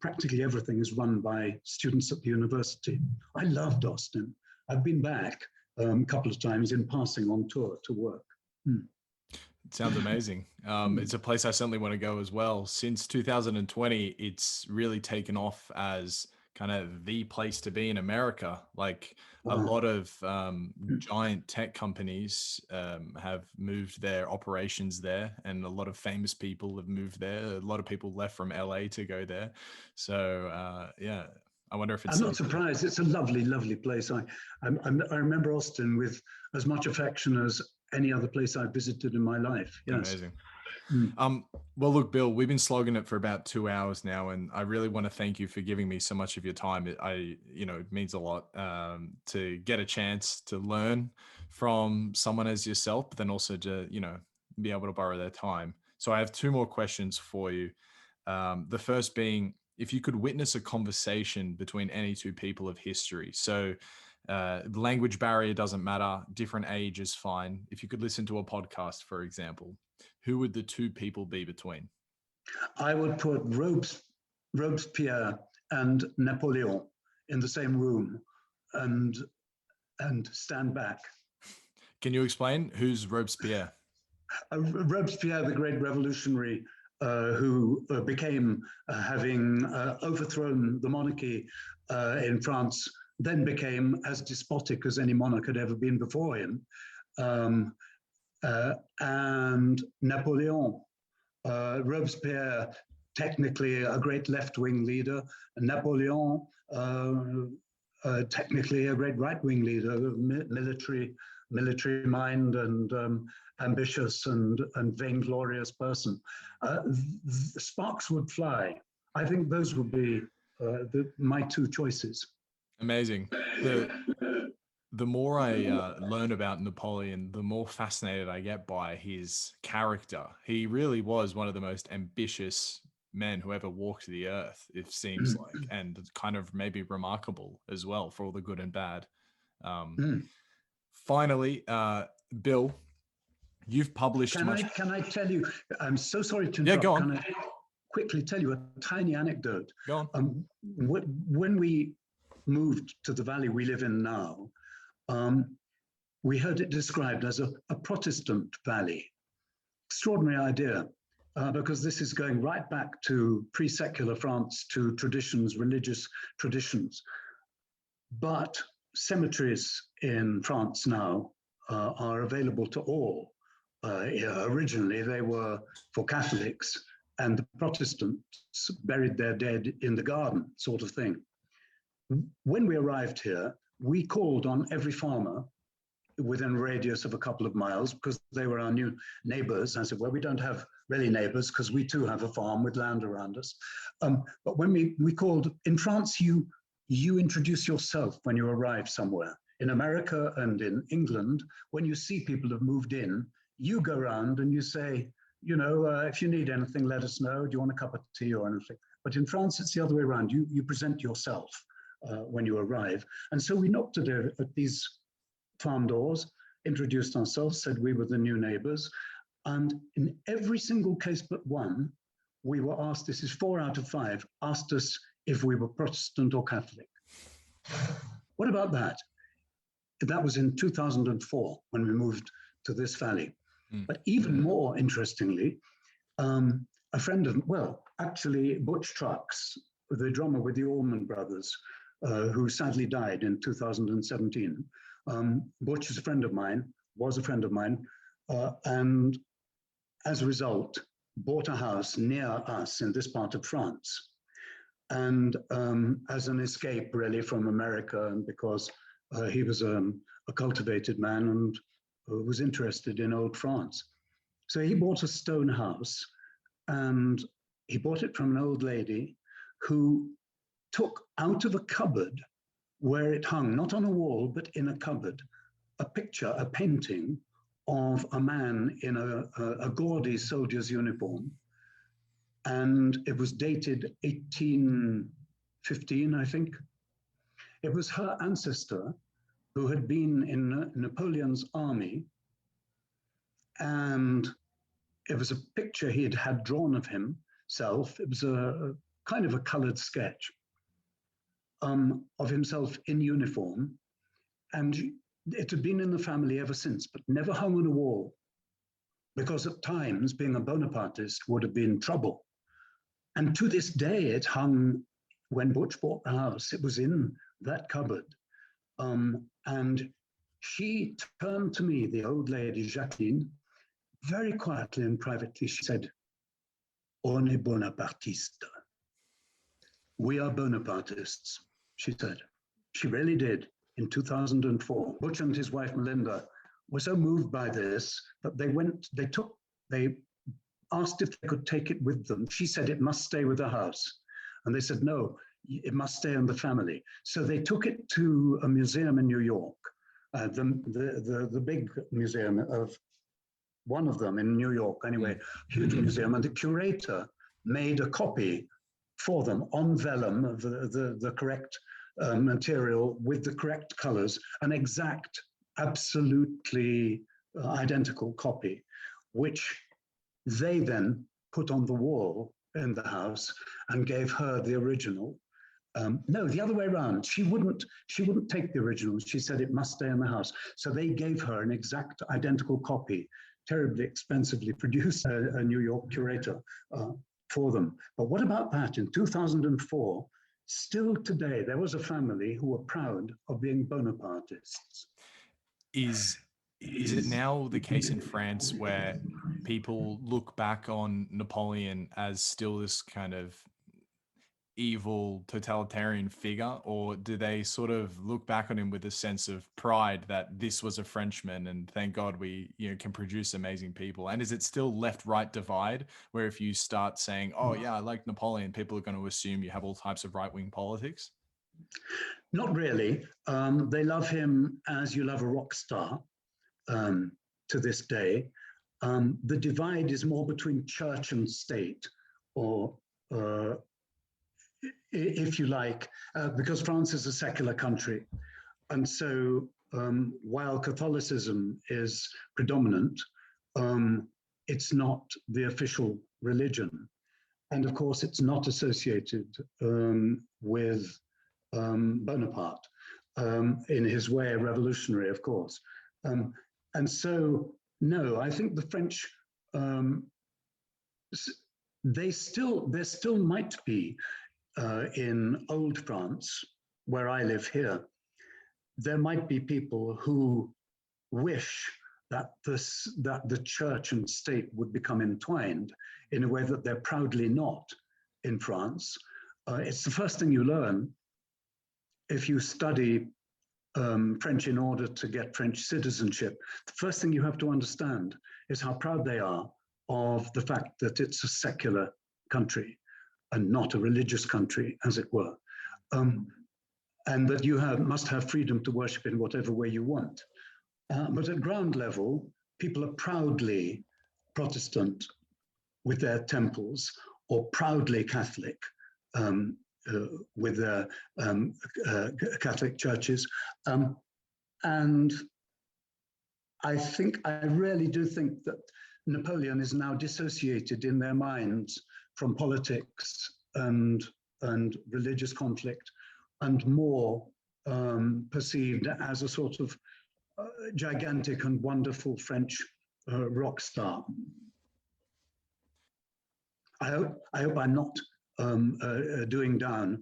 practically everything is run by students at the university. I loved Austin. I've been back a couple of times in passing on tour to work. It sounds amazing. It's a place I certainly want to go as well. Since 2020, it's really taken off as kind of the place to be in America. Like a lot of giant tech companies have moved their operations there, and a lot of famous people have moved there. A lot of people left from LA to go there. So yeah, I wonder if it's. I'm not surprised. It's a lovely, lovely place. I remember Austin with as much affection as any other place I've visited in my life. Yes. Amazing. Well, look, Bill, we've been slogging it for about 2 hours now, and I really want to thank you for giving me so much of your time. It means a lot to get a chance to learn from someone as yourself, but then also to, be able to borrow their time. So I have 2 more questions for you. The first being, if you could witness a conversation between any 2 people of history. So language barrier doesn't matter. Different age is fine. If you could listen to a podcast, for example, who would the 2 people be between? I would put Robespierre and Napoleon in the same room and stand back. Can you explain who's Robespierre? Robespierre, the great revolutionary who became, having overthrown the monarchy in France, then became as despotic as any monarch had ever been before him. And Napoleon, Robespierre, technically a great left-wing leader, and Napoleon, technically a great right-wing leader, military mind and ambitious and vainglorious person. Sparks would fly. I think those would be my 2 choices. Amazing. The more I learn about Napoleon, the more fascinated I get by his character. He really was one of the most ambitious men who ever walked the earth, it seems like, and kind of maybe remarkable as well for all the good and bad. Finally, Bill, you've published Can I tell you, I'm so sorry to interrupt. Yeah, go on. Can I quickly tell you a tiny anecdote? Go on. When we moved to the valley we live in now, we heard it described as a Protestant valley. Extraordinary idea, because this is going right back to pre-secular France, to traditions, religious traditions. But cemeteries in France now are available to all. Originally, they were for Catholics, and the Protestants buried their dead in the garden, sort of thing. When we arrived here, we called on every farmer within a radius of a couple of miles, because they were our new neighbors. I said, well, we don't have really neighbors because we too have a farm with land around us. But when we called, in France, you introduce yourself when you arrive somewhere. In America and in England, when you see people have moved in, you go around and you say, if you need anything, let us know. Do you want a cup of tea or anything? But in France, it's the other way around. You present yourself when you arrive. And so we knocked at these farm doors, introduced ourselves, said we were the new neighbors. And in every single case but one, we were asked, this is 4 out of 5, asked us if we were Protestant or Catholic. What about that? That was in 2004 when we moved to this valley. But even more interestingly, a friend of, actually Butch Trucks, the drummer with the Allman Brothers, who sadly died in 2017. Butch is a friend of mine, was a friend of mine, and as a result, bought a house near us in this part of France. And as an escape really from America, and because he was a cultivated man and was interested in old France. So he bought a stone house, and he bought it from an old lady who took out of a cupboard where it hung, not on a wall, but in a cupboard, a picture, a painting of a man in a gaudy soldier's uniform. And it was dated 1815, I think. It was her ancestor who had been in Napoleon's army, and it was a picture he had drawn of himself. It was a kind of a colored sketch of himself in uniform, and it had been in the family ever since, but never hung on a wall, because at times being a Bonapartist would have been trouble. And to this day, it hung, when Butch bought the house, it was in that cupboard. And she turned to me, the old lady, Jacqueline, very quietly and privately, she said, "On est Bonapartiste." We are Bonapartists, she said. She really did in 2004. Butch and his wife, Melinda, were so moved by this that they asked if they could take it with them. She said it must stay with the house. And they said, no, it must stay in the family. So they took it to a museum in New York, the big museum of one of them in New York, anyway, huge museum. And the curator made a copy for them on vellum of the correct material with the correct colors, an exact, absolutely identical copy, which they then put on the wall in the house and gave her the original. No, the other way around. She wouldn't take the original. She said it must stay in the house. So they gave her an exact identical copy, terribly expensively produced, a New York curator for them. But what about that? In 2004, still today, there was a family who were proud of being Bonapartists. Is it now the case in France where people look back on Napoleon as still this kind of evil totalitarian figure, or do they sort of look back on him with a sense of pride that this was a Frenchman and thank God we can produce amazing people? And is it still left-right divide where if you start saying, oh yeah, I like Napoleon, people are going to assume you have all types of right-wing politics? Not really. They love him as you love a rock star to this day. The divide is more between church and state, or if you like, because France is a secular country. And so while Catholicism is predominant, it's not the official religion. And of course, it's not associated with Bonaparte in his way, revolutionary, of course. And so, no, I think the French, there still might be in old France, where I live here, there might be people who wish that the church and state would become entwined in a way that they're proudly not in France. It's the first thing you learn if you study French in order to get French citizenship. The first thing you have to understand is how proud they are of the fact that it's a secular country and not a religious country, as it were. And that you must have freedom to worship in whatever way you want. But at ground level, people are proudly Protestant with their temples, or proudly Catholic with their Catholic churches. And I really do think that Napoleon is now dissociated in their minds from politics and religious conflict, and more perceived as a sort of gigantic and wonderful French rock star. I hope I'm not doing down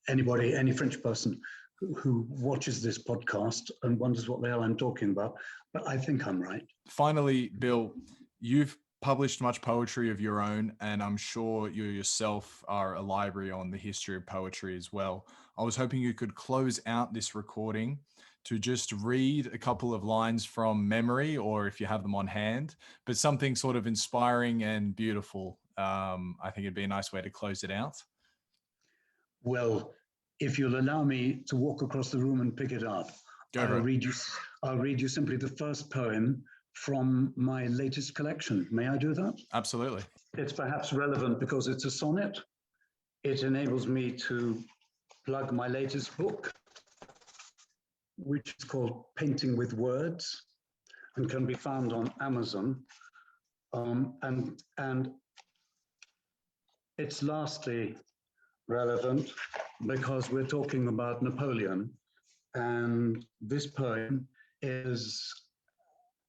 any French person who watches this podcast and wonders what the hell I'm talking about, but I think I'm right. Finally, Bill, you've published much poetry of your own, and I'm sure you yourself are a library on the history of poetry as well. I was hoping you could close out this recording to just read a couple of lines from memory, or if you have them on hand, but something sort of inspiring and beautiful. I think it'd be a nice way to close it out. Well, if you'll allow me to walk across the room and pick it up, I'll read you simply the first poem from my latest collection. May I do that? Absolutely. It's perhaps relevant because it's a sonnet. It enables me to plug my latest book. which is called Painting with Words and can be found on Amazon. And it's lastly relevant because we're talking about Napoleon. And this poem is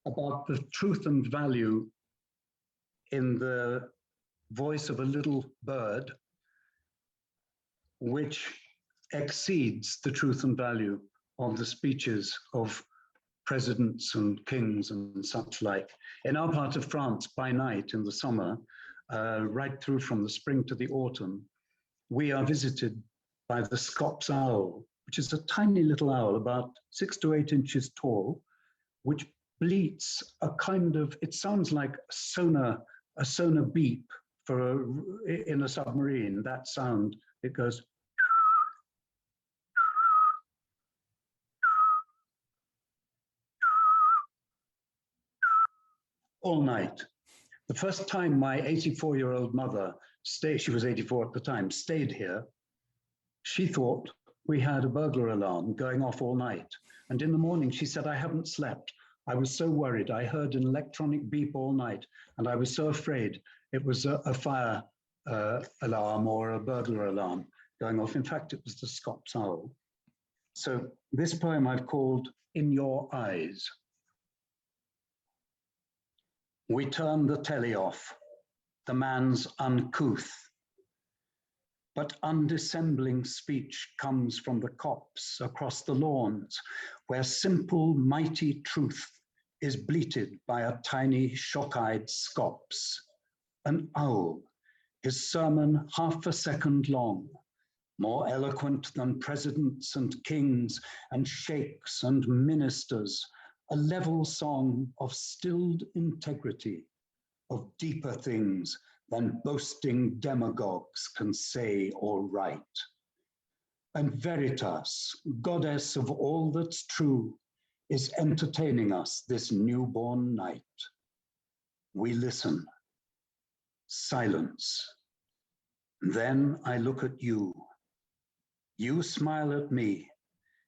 about the truth and value in the voice of a little bird, which exceeds the truth and value of the speeches of presidents and kings and such like. In our part of France, by night in the summer, right through from the spring to the autumn, we are visited by the Scops owl, which is a tiny little owl about 6 to 8 inches tall, which bleats a kind of, it sounds like a sonar beep in a submarine. That sound, it goes all night. The first time my 84-year-old mother stayed, she was 84 at the time, stayed here, she thought we had a burglar alarm going off all night. And in the morning, she said, I haven't slept. I was so worried. I heard an electronic beep all night, and I was so afraid it was a fire alarm or a burglar alarm going off. In fact, it was the Scops owl. So this poem I've called In Your Eyes. We turn the telly off, the man's uncouth, but undissembling speech comes from the copse across the lawns, where simple, mighty truth is bleated by a tiny, shock-eyed Scops, an owl, his sermon half a second long, more eloquent than presidents and kings and sheikhs and ministers, a level song of stilled integrity, of deeper things than boasting demagogues can say or write. And Veritas, goddess of all that's true, is entertaining us this newborn night. We listen. Silence. Then I look at you. You smile at me.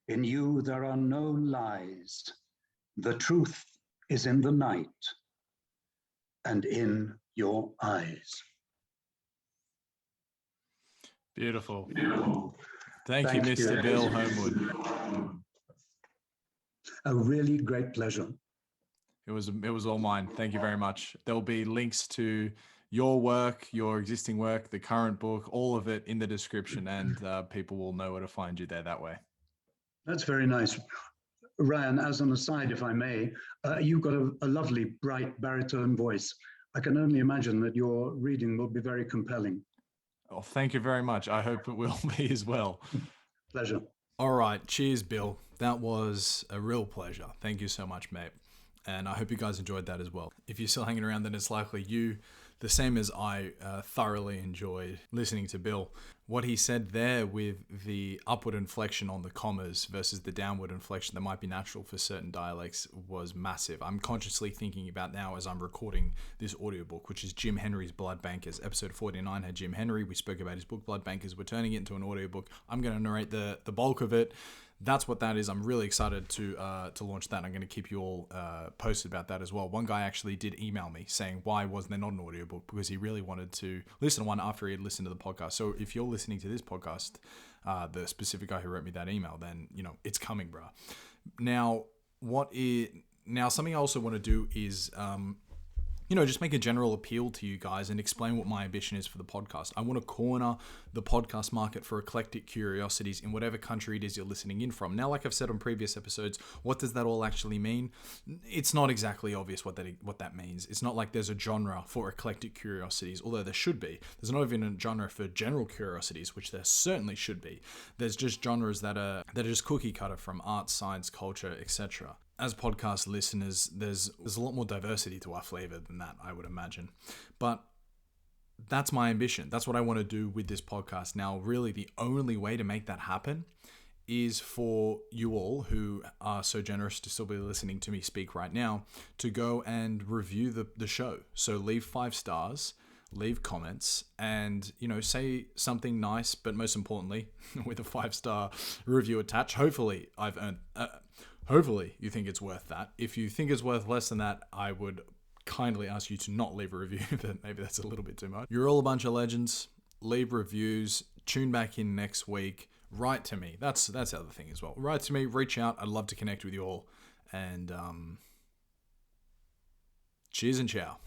In you there are no lies. The truth is in the night and in your eyes. Beautiful. Thank you, Mr. Bill Homewood. A really great pleasure. It was all mine. Thank you very much. There'll be links to your work, your existing work, the current book, all of it in the description, and people will know where to find you there that way. That's very nice. Ryan, as an aside, if I may, you've got a lovely, bright baritone voice. I can only imagine that your reading will be very compelling. Oh, thank you very much. I hope it will be as well. Pleasure. All right. Cheers, Bill. That was a real pleasure. Thank you so much, mate. And I hope you guys enjoyed that as well. If you're still hanging around, then it's likely you, the same as I, thoroughly enjoyed listening to Bill. What he said there with the upward inflection on the commas versus the downward inflection that might be natural for certain dialects was massive. I'm consciously thinking about now as I'm recording this audiobook, which is Jim Henry's Blood Bankers. Episode 49 had Jim Henry. We spoke about his book, Blood Bankers. We're turning it into an audiobook. I'm going to narrate the bulk of it. That's what that is. I'm really excited to launch that. I'm going to keep you all posted about that as well. One guy actually did email me saying, why wasn't there not an audiobook? Because he really wanted to listen to one after he had listened to the podcast. So if you're listening to this podcast, the specific guy who wrote me that email, then, it's coming, bruh. Now, something I also want to do is... just make a general appeal to you guys and explain what my ambition is for the podcast. I want to corner the podcast market for eclectic curiosities in whatever country it is you're listening in from. Now, like I've said on previous episodes, what does that all actually mean? It's not exactly obvious what that means. It's not like there's a genre for eclectic curiosities, although there should be. There's not even a genre for general curiosities, which there certainly should be. There's just genres that are just cookie cutter from art, science, culture, etc. As podcast listeners, there's a lot more diversity to our flavor than that, I would imagine. But that's my ambition. That's what I want to do with this podcast. Now, really, the only way to make that happen is for you all who are so generous to still be listening to me speak right now to go and review the show. So leave 5 stars, leave comments, and say something nice, but most importantly, with a 5-star review attached. Hopefully, I've earned Hopefully you think it's worth that. If you think it's worth less than that, I would kindly ask you to not leave a review, but maybe that's a little bit too much. You're all a bunch of legends. Leave reviews. Tune back in next week. Write to me. That's the other thing as well. Write to me. Reach out. I'd love to connect with you all. And cheers and ciao.